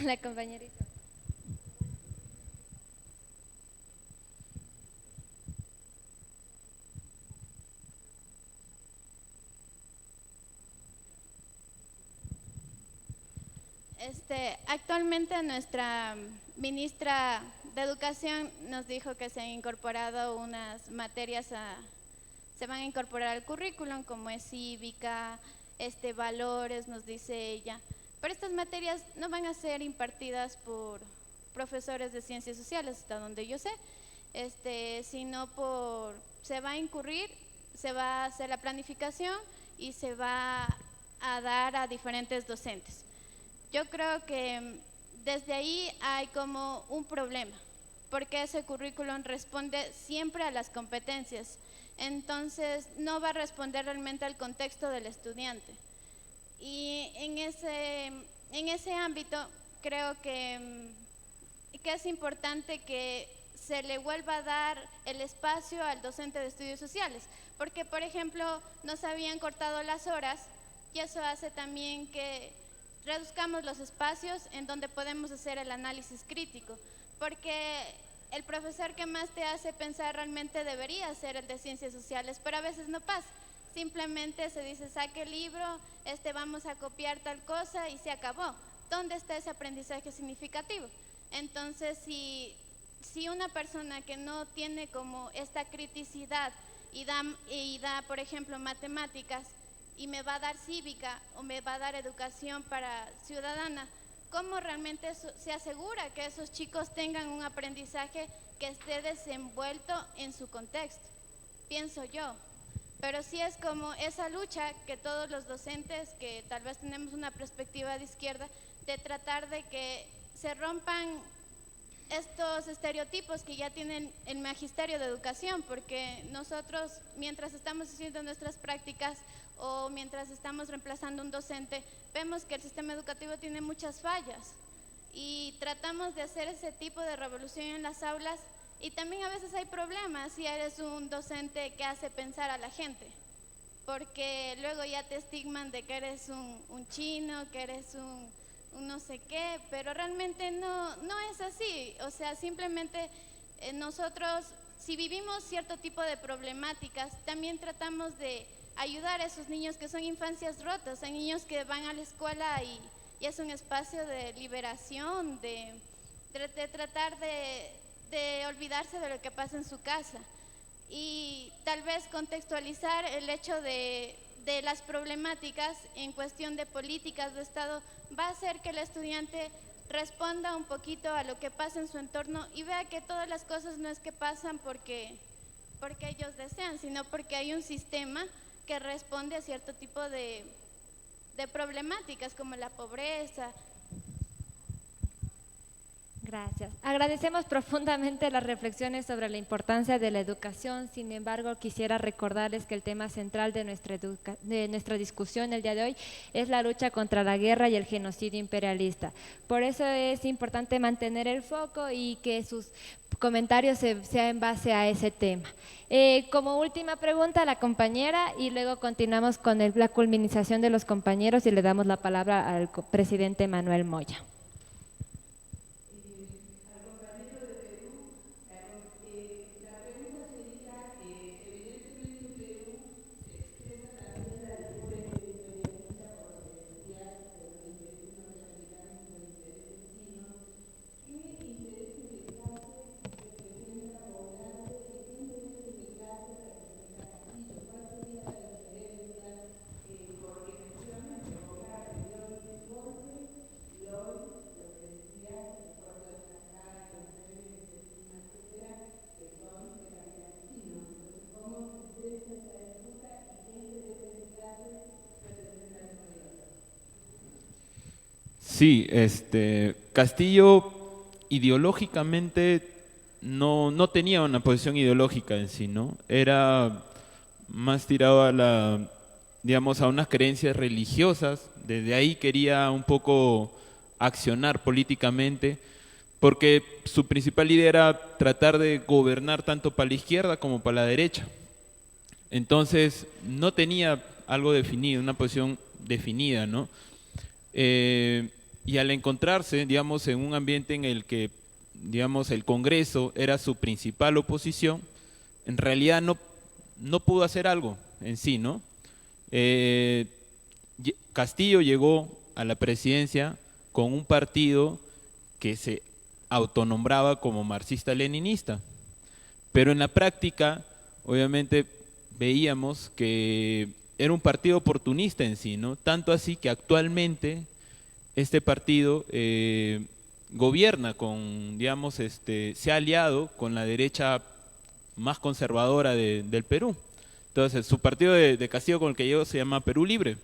la compañera Isabel. Actualmente nuestra ministra de Educación nos dijo que se han incorporado unas materias, se van a incorporar al currículum, como es cívica, valores, nos dice ella. Pero estas materias no van a ser impartidas por profesores de ciencias sociales, hasta donde yo sé, sino se va a incurrir, se va a hacer la planificación y se va a dar a diferentes docentes. Yo creo que desde ahí hay como un problema, porque ese currículum responde siempre a las competencias, entonces no va a responder realmente al contexto del estudiante. Y en ese ámbito creo que es importante que se le vuelva a dar el espacio al docente de estudios sociales, porque por ejemplo nos habían cortado las horas y eso hace también que reduzcamos los espacios en donde podemos hacer el análisis crítico, porque el profesor que más te hace pensar realmente debería ser el de ciencias sociales, pero a veces no pasa. Simplemente se dice, saque el libro, vamos a copiar tal cosa y se acabó. ¿Dónde está ese aprendizaje significativo? Entonces, si una persona que no tiene como esta criticidad y da, por ejemplo, matemáticas, y me va a dar cívica o me va a dar educación para ciudadana, ¿cómo realmente se asegura que esos chicos tengan un aprendizaje que esté desenvuelto en su contexto? Pienso yo. Pero sí es como esa lucha que todos los docentes, que tal vez tenemos una perspectiva de izquierda, de tratar de que se rompan estos estereotipos que ya tienen el Magisterio de Educación, porque nosotros mientras estamos haciendo nuestras prácticas o mientras estamos reemplazando un docente, vemos que el sistema educativo tiene muchas fallas y tratamos de hacer ese tipo de revolución en las aulas y también a veces hay problemas si eres un docente que hace pensar a la gente, porque luego ya te estigman de que eres un chino, que eres un no sé qué, pero realmente no es así. O sea, simplemente nosotros, si vivimos cierto tipo de problemáticas, también tratamos de ayudar a esos niños que son infancias rotas, hay niños que van a la escuela y es un espacio de liberación, de tratar de olvidarse de lo que pasa en su casa y tal vez contextualizar el hecho de las problemáticas en cuestión de políticas de Estado va a hacer que el estudiante responda un poquito a lo que pasa en su entorno y vea que todas las cosas no es que pasan porque ellos desean, sino porque hay un sistema que responde a cierto tipo de problemáticas como la pobreza. Gracias. Agradecemos profundamente las reflexiones sobre la importancia de la educación. Sin embargo, quisiera recordarles que el tema central de nuestra discusión el día de hoy es la lucha contra la guerra y el genocidio imperialista. Por eso es importante mantener el foco y que sus comentarios sean en base a ese tema. Como última pregunta a la compañera y luego continuamos con la culminación de los compañeros y le damos la palabra al presidente Manuel Moya. Sí, Castillo ideológicamente no tenía una posición ideológica en sí, ¿no? Era más tirado a unas creencias religiosas. Desde ahí quería un poco accionar políticamente, porque su principal idea era tratar de gobernar tanto para la izquierda como para la derecha. Entonces no tenía algo definido, una posición definida, ¿no? Y al encontrarse, digamos, en un ambiente en el que, digamos, el Congreso era su principal oposición, en realidad no pudo hacer algo en sí, ¿no? Castillo llegó a la presidencia con un partido que se autonombraba como marxista-leninista, pero en la práctica, obviamente, veíamos que era un partido oportunista en sí, ¿no? Tanto así que actualmente este partido gobierna con, digamos, se ha aliado con la derecha más conservadora del Perú. Entonces, su partido de Castillo con el que llegó se llama Perú Libre.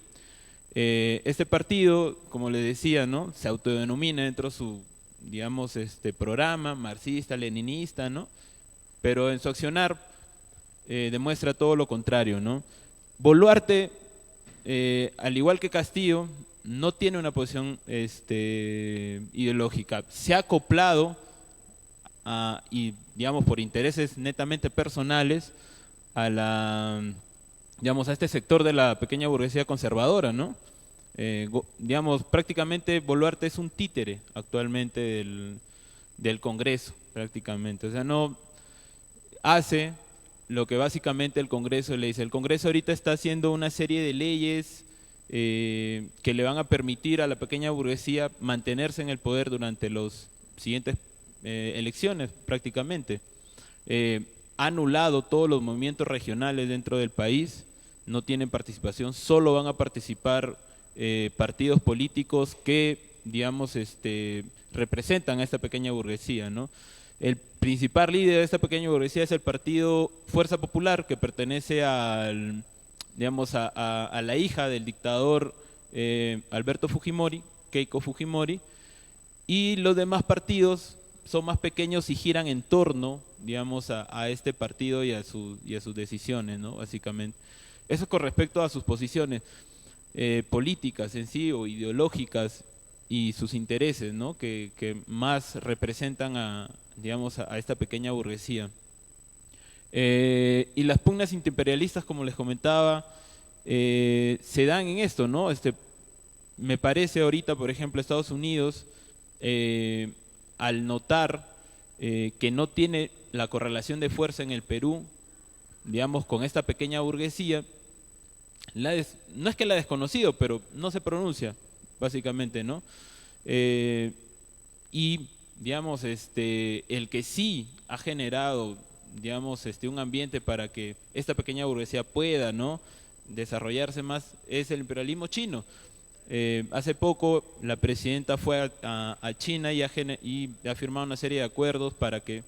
Este partido, como le decía, ¿no? Se autodenomina dentro de su, digamos, programa marxista, leninista, ¿no? Pero en su accionar demuestra todo lo contrario, ¿no? Boluarte, al igual que Castillo, no tiene una posición ideológica. Se ha acoplado y, digamos, por intereses netamente personales digamos, a este sector de la pequeña burguesía conservadora, ¿no? Digamos, prácticamente Boluarte es un títere actualmente del Congreso, prácticamente. O sea, no hace lo que básicamente el Congreso le dice. El Congreso ahorita está haciendo una serie de leyes que le van a permitir a la pequeña burguesía mantenerse en el poder durante los siguientes elecciones, prácticamente. Ha anulado todos los movimientos regionales dentro del país, no tienen participación, solo van a participar partidos políticos que, digamos, representan a esta pequeña burguesía, ¿no? El principal líder de esta pequeña burguesía es el partido Fuerza Popular, que pertenece digamos, a la hija del dictador Alberto Fujimori, Keiko Fujimori, y los demás partidos son más pequeños y giran en torno, digamos, a este partido y a sus decisiones, ¿no? Básicamente. Eso con respecto a sus posiciones políticas en sí o ideológicas y sus intereses, ¿no? Que más representan digamos, a esta pequeña burguesía. Y las pugnas antiimperialistas, como les comentaba, se dan en esto, ¿no? Me parece ahorita, por ejemplo, Estados Unidos, al notar que no tiene la correlación de fuerza en el Perú, digamos, con esta pequeña burguesía, no es que la ha desconocido, pero no se pronuncia, básicamente, ¿no? Y, digamos, el que sí ha generado, digamos, un ambiente para que esta pequeña burguesía pueda, ¿no?, desarrollarse más, es el imperialismo chino. Hace poco la presidenta fue a China y ha firmado una serie de acuerdos para que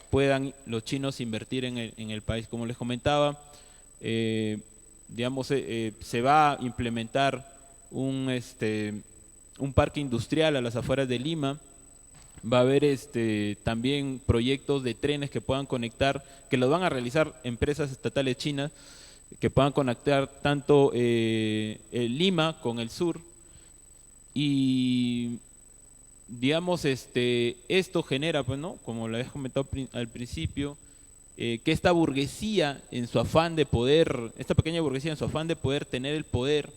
puedan los chinos invertir en el país. Como les comentaba, digamos, se va a implementar un parque industrial a las afueras de Lima. Va a haber también proyectos de trenes que puedan conectar, que los van a realizar empresas estatales chinas, que puedan conectar tanto Lima con el sur. Y digamos, esto genera, pues, ¿no?, como lo había comentado al principio, que esta burguesía en su afán de poder, esta pequeña burguesía en su afán de poder tener el poder,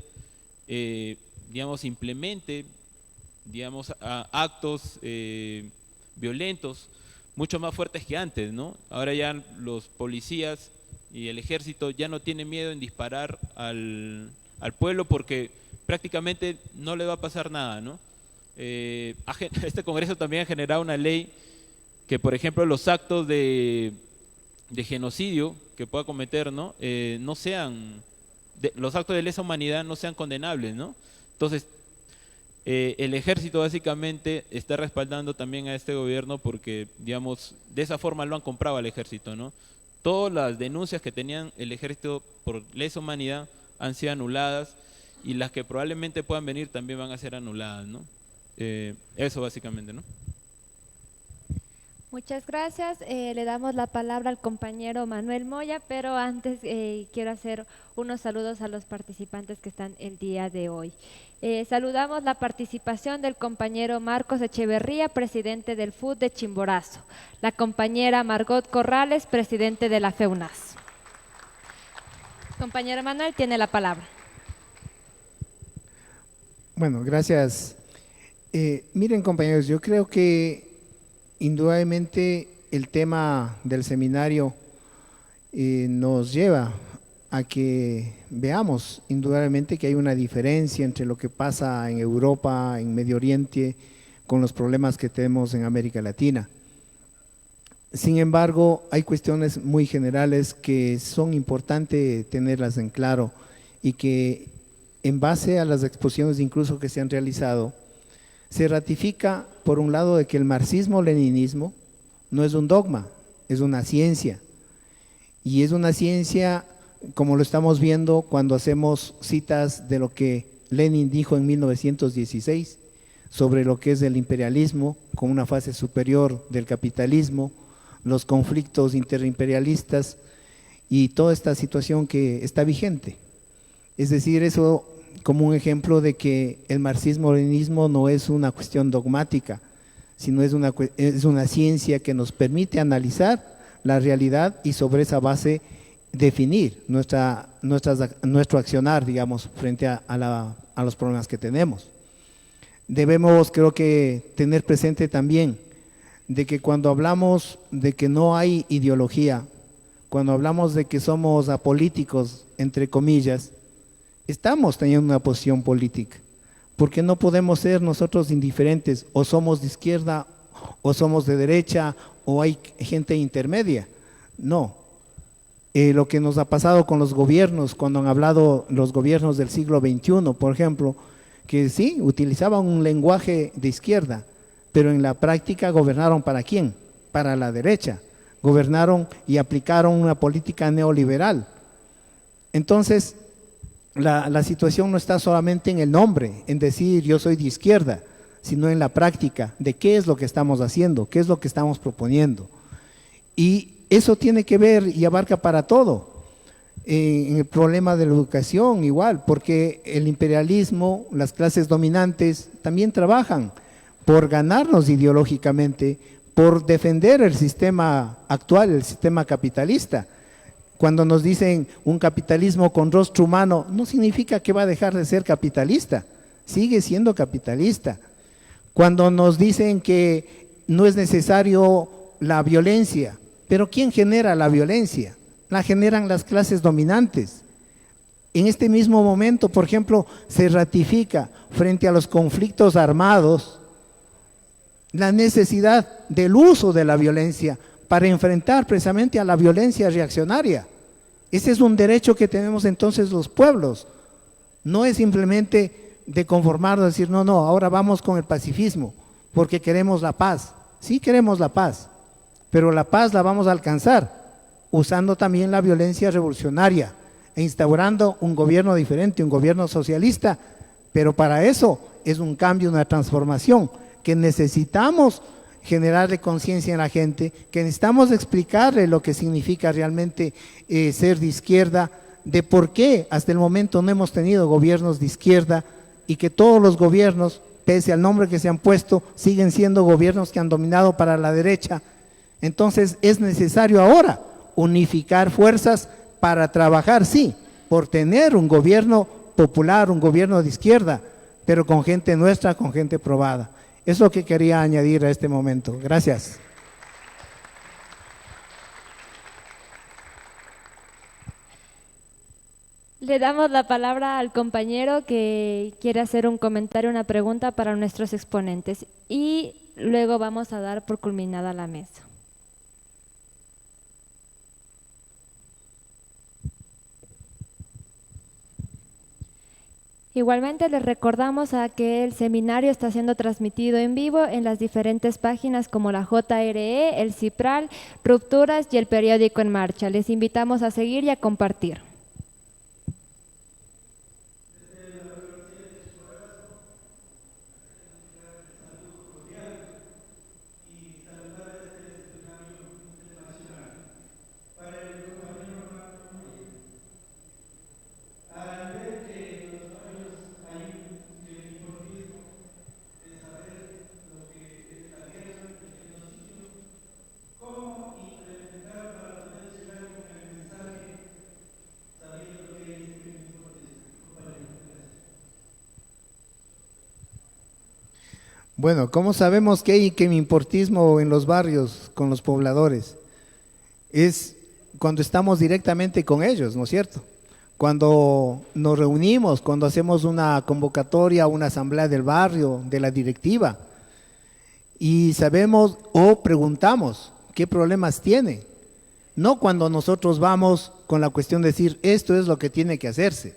digamos, implemente, digamos, actos violentos mucho más fuertes que antes, ¿no? Ahora ya los policías y el ejército ya no tienen miedo en disparar al pueblo porque prácticamente no le va a pasar nada, ¿no? Este Congreso también ha generado una ley que, por ejemplo, los actos de genocidio que pueda cometer, ¿no?, los actos de lesa humanidad no sean condenables, ¿no? Entonces, el ejército básicamente está respaldando también a este gobierno porque, digamos, de esa forma lo han comprado al ejército, ¿no? Todas las denuncias que tenían el ejército por lesa humanidad han sido anuladas y las que probablemente puedan venir también van a ser anuladas, ¿no? Eso básicamente, ¿no? Muchas gracias. Le damos la palabra al compañero Manuel Moya, pero antes quiero hacer unos saludos a los participantes que están el día de hoy. Saludamos la participación del compañero Marcos Echeverría, presidente del FUT de Chimborazo, la compañera Margot Corrales, presidente de la FEUNAS. Compañero Manuel, tiene la palabra. Bueno, gracias. Miren, compañeros, yo creo que indudablemente el tema del seminario nos lleva a que veamos indudablemente que hay una diferencia entre lo que pasa en Europa, en Medio Oriente, con los problemas que tenemos en América Latina. Sin embargo, hay cuestiones muy generales que son importantes tenerlas en claro y que en base a las exposiciones incluso que se han realizado, se ratifica por un lado de que el marxismo-leninismo no es un dogma, es una ciencia. Y es una ciencia, como lo estamos viendo cuando hacemos citas de lo que Lenin dijo en 1916, sobre lo que es el imperialismo, con una fase superior del capitalismo, los conflictos interimperialistas y toda esta situación que está vigente. Es decir, eso como un ejemplo de que el marxismo-leninismo no es una cuestión dogmática, sino es una ciencia que nos permite analizar la realidad y sobre esa base definir nuestro accionar, digamos, frente a los problemas que tenemos. Debemos, creo que, tener presente también de que cuando hablamos de que no hay ideología, cuando hablamos de que somos apolíticos, entre comillas, estamos teniendo una posición política, porque no podemos ser nosotros indiferentes, o somos de izquierda, o somos de derecha, o hay gente intermedia. No. Lo que nos ha pasado con los gobiernos, cuando han hablado los gobiernos del siglo XXI, por ejemplo, que sí, utilizaban un lenguaje de izquierda, pero en la práctica gobernaron ¿para quién? Para la derecha. Gobernaron y aplicaron una política neoliberal. Entonces, la situación no está solamente en el nombre, en decir yo soy de izquierda, sino en la práctica de qué es lo que estamos haciendo, qué es lo que estamos proponiendo. Y eso tiene que ver y abarca para todo. En el problema de la educación igual, porque el imperialismo, las clases dominantes también trabajan por ganarnos ideológicamente, por defender el sistema actual, el sistema capitalista. Cuando nos dicen un capitalismo con rostro humano, no significa que va a dejar de ser capitalista, sigue siendo capitalista. Cuando nos dicen que no es necesario la violencia, pero ¿quién genera la violencia? La generan las clases dominantes. En este mismo momento, por ejemplo, se ratifica frente a los conflictos armados la necesidad del uso de la violencia para enfrentar precisamente a la violencia reaccionaria. Ese es un derecho que tenemos entonces los pueblos. No es simplemente de conformarnos, decir, no, ahora vamos con el pacifismo, porque queremos la paz. Sí queremos la paz, pero la paz la vamos a alcanzar usando también la violencia revolucionaria e instaurando un gobierno diferente, un gobierno socialista, pero para eso es un cambio, una transformación que necesitamos generarle conciencia en la gente, que necesitamos explicarle lo que significa realmente ser de izquierda, de por qué hasta el momento no hemos tenido gobiernos de izquierda y que todos los gobiernos, pese al nombre que se han puesto, siguen siendo gobiernos que han dominado para la derecha. Entonces es necesario ahora unificar fuerzas para trabajar, sí, por tener un gobierno popular, un gobierno de izquierda, pero con gente nuestra, con gente probada. Es lo que quería añadir a este momento. Gracias. Le damos la palabra al compañero que quiere hacer un comentario, una pregunta para nuestros exponentes y luego vamos a dar por culminada la mesa. Igualmente les recordamos a que el seminario está siendo transmitido en vivo en las diferentes páginas como la JRE, el CIPRAL, Rupturas y el periódico En Marcha. Les invitamos a seguir y a compartir. Bueno, ¿cómo sabemos que hay quemimportismo en los barrios con los pobladores? Es cuando estamos directamente con ellos, ¿no es cierto? Cuando nos reunimos, cuando hacemos una convocatoria, una asamblea del barrio, de la directiva, y sabemos o preguntamos qué problemas tiene. No cuando nosotros vamos con la cuestión de decir esto es lo que tiene que hacerse.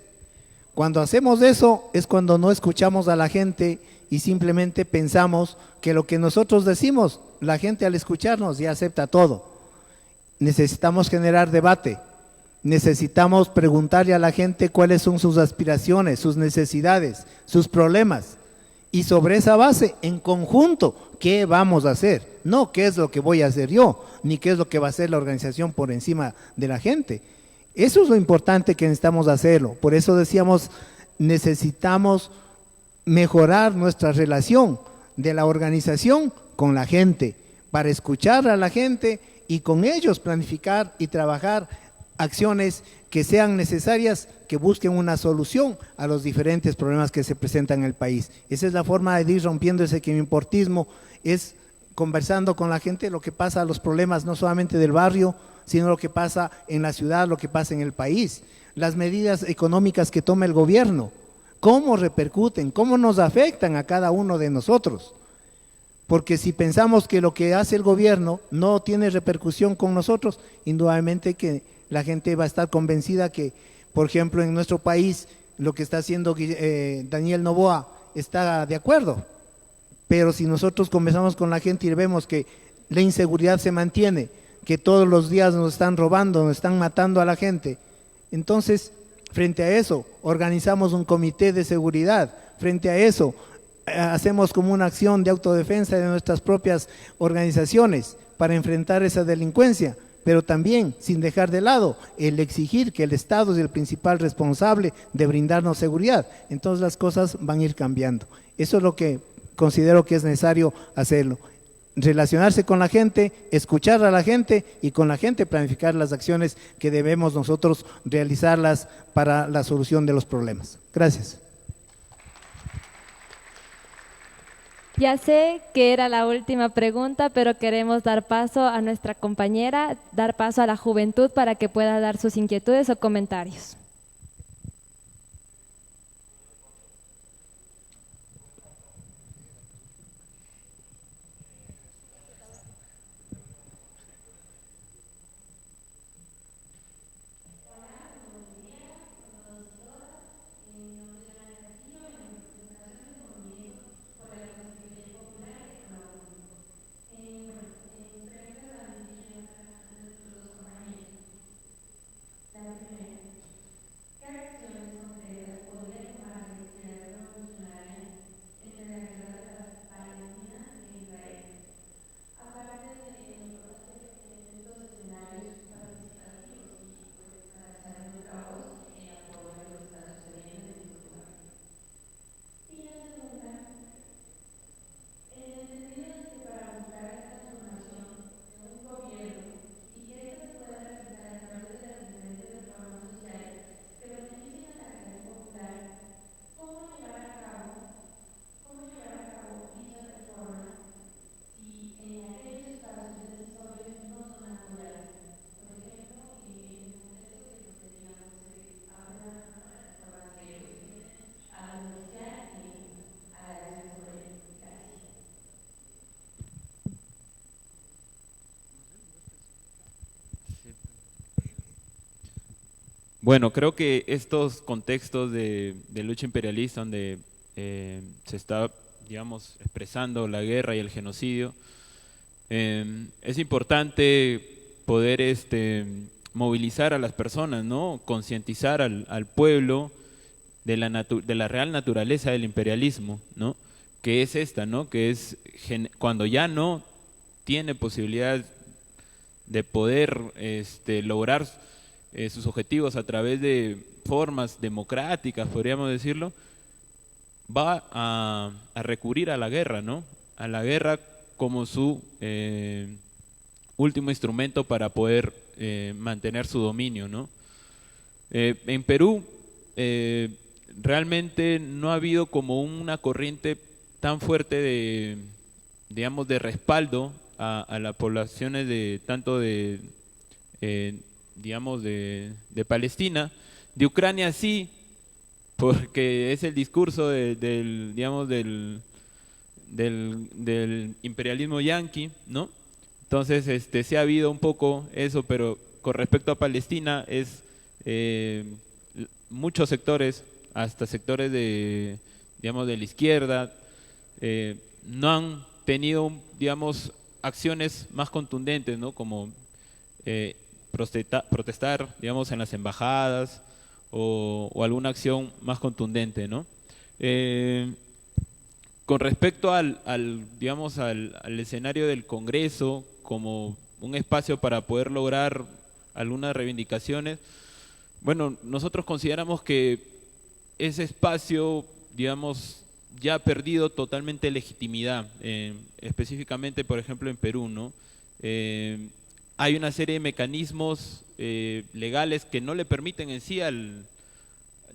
Cuando hacemos eso es cuando no escuchamos a la gente y simplemente pensamos que lo que nosotros decimos, la gente al escucharnos ya acepta todo. Necesitamos generar debate, necesitamos preguntarle a la gente cuáles son sus aspiraciones, sus necesidades, sus problemas. Y sobre esa base, en conjunto, ¿qué vamos a hacer? No qué es lo que voy a hacer yo, ni qué es lo que va a hacer la organización por encima de la gente. Eso es lo importante que necesitamos hacerlo. Por eso decíamos, necesitamos mejorar nuestra relación de la organización con la gente, para escuchar a la gente y con ellos planificar y trabajar acciones que sean necesarias, que busquen una solución a los diferentes problemas que se presentan en el país. Esa es la forma de ir rompiendo ese quemimportismo, es conversando con la gente lo que pasa, los problemas no solamente del barrio, sino lo que pasa en la ciudad, lo que pasa en el país, las medidas económicas que toma el gobierno, cómo repercuten, cómo nos afectan a cada uno de nosotros. Porque si pensamos que lo que hace el gobierno no tiene repercusión con nosotros, indudablemente que la gente va a estar convencida que, por ejemplo, en nuestro país lo que está haciendo Daniel Noboa está de acuerdo. Pero si nosotros conversamos con la gente y vemos que la inseguridad se mantiene, que todos los días nos están robando, nos están matando a la gente, entonces, frente a eso, organizamos un comité de seguridad, frente a eso, hacemos como una acción de autodefensa de nuestras propias organizaciones para enfrentar esa delincuencia, pero también sin dejar de lado el exigir que el Estado es el principal responsable de brindarnos seguridad. Entonces las cosas van a ir cambiando. Eso es lo que considero que es necesario hacerlo. Relacionarse con la gente, escuchar a la gente y con la gente planificar las acciones que debemos nosotros realizarlas para la solución de los problemas. Gracias. Ya sé que era la última pregunta, pero queremos dar paso a nuestra compañera, dar paso a la juventud para que pueda dar sus inquietudes o comentarios. Bueno, creo que estos contextos de lucha imperialista donde se está, digamos, expresando la guerra y el genocidio, es importante poder movilizar a las personas, ¿no? Concientizar al pueblo de la real naturaleza del imperialismo, ¿no? Que es esta, ¿no? Que es cuando ya no tiene posibilidad de poder lograr sus objetivos a través de formas democráticas, podríamos decirlo, va a recurrir a la guerra, ¿no? A la guerra como su último instrumento para poder mantener su dominio, ¿no? En Perú realmente no ha habido como una corriente tan fuerte de, digamos, de respaldo a las poblaciones de tanto de, digamos, de Palestina. De Ucrania sí, porque es el discurso del, digamos, del imperialismo yanqui, ¿no? Entonces, sí ha habido un poco eso, pero con respecto a Palestina es muchos sectores, hasta sectores de, digamos, de la izquierda, no han tenido, digamos, acciones más contundentes, ¿no? Como protestar, digamos, en las embajadas o alguna acción más contundente, ¿no? Con respecto digamos, al escenario del Congreso como un espacio para poder lograr algunas reivindicaciones, bueno, nosotros consideramos que ese espacio, digamos, ya ha perdido totalmente legitimidad, específicamente, por ejemplo, en Perú, ¿no? Hay una serie de mecanismos legales que no le permiten en sí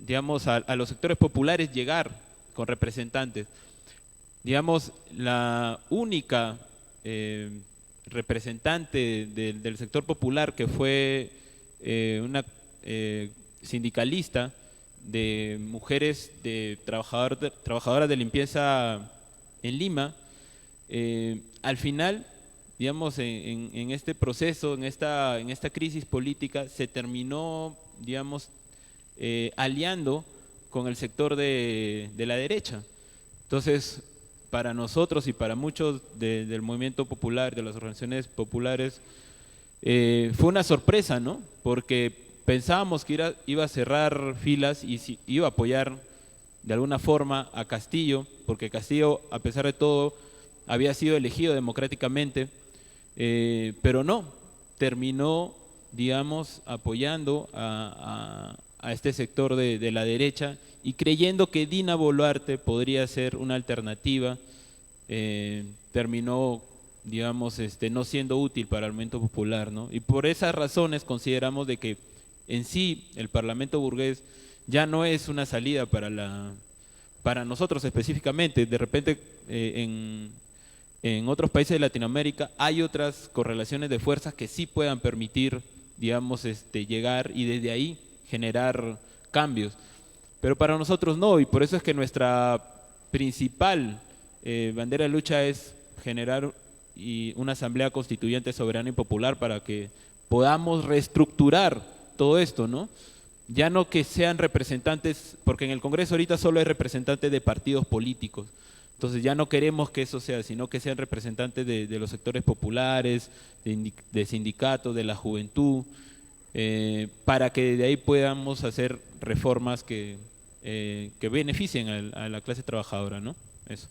digamos, a los sectores populares llegar con representantes. Digamos, la única representante del sector popular que fue una sindicalista de mujeres trabajadoras de limpieza en Lima, al final, digamos, en este proceso, en esta crisis política, se terminó, digamos, aliando con el sector de la derecha. Entonces, para nosotros y para muchos del movimiento popular, de las organizaciones populares, fue una sorpresa, ¿no? Porque pensábamos que iba a cerrar filas y iba a apoyar de alguna forma a Castillo, porque Castillo, a pesar de todo, había sido elegido democráticamente, pero no, terminó, digamos, apoyando a este sector de la derecha y creyendo que Dina Boluarte podría ser una alternativa, terminó, digamos, no siendo útil para el movimiento popular, ¿no? Y por esas razones consideramos de que en sí el Parlamento burgués ya no es una salida para nosotros específicamente. De repente en otros países de Latinoamérica hay otras correlaciones de fuerzas que sí puedan permitir, digamos, llegar y desde ahí generar cambios. Pero para nosotros no, y por eso es que nuestra principal bandera de lucha es generar una asamblea constituyente soberana y popular para que podamos reestructurar todo esto, ¿no? Ya no que sean representantes, porque en el Congreso ahorita solo hay representantes de partidos políticos, entonces ya no queremos que eso sea, sino que sean representantes de los sectores populares, de sindicatos, de la juventud, para que de ahí podamos hacer reformas que beneficien a la clase trabajadora, ¿no? Eso.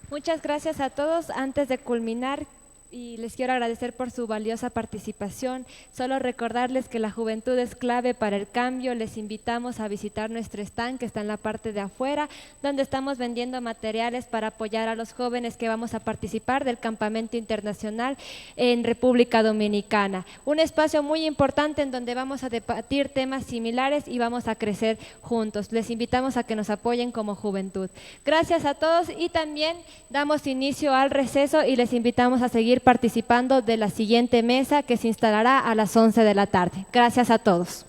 Muchas gracias a todos. Antes de culminar, y les quiero agradecer por su valiosa participación. Solo recordarles que la juventud es clave para el cambio. Les invitamos a visitar nuestro stand que está en la parte de afuera, donde estamos vendiendo materiales para apoyar a los jóvenes que vamos a participar del campamento internacional en República Dominicana. Un espacio muy importante en donde vamos a debatir temas similares y vamos a crecer juntos. Les invitamos a que nos apoyen como juventud. Gracias a todos y también damos inicio al receso y les invitamos a seguir participando de la siguiente mesa que se instalará a las 11 de la tarde. Gracias a todos.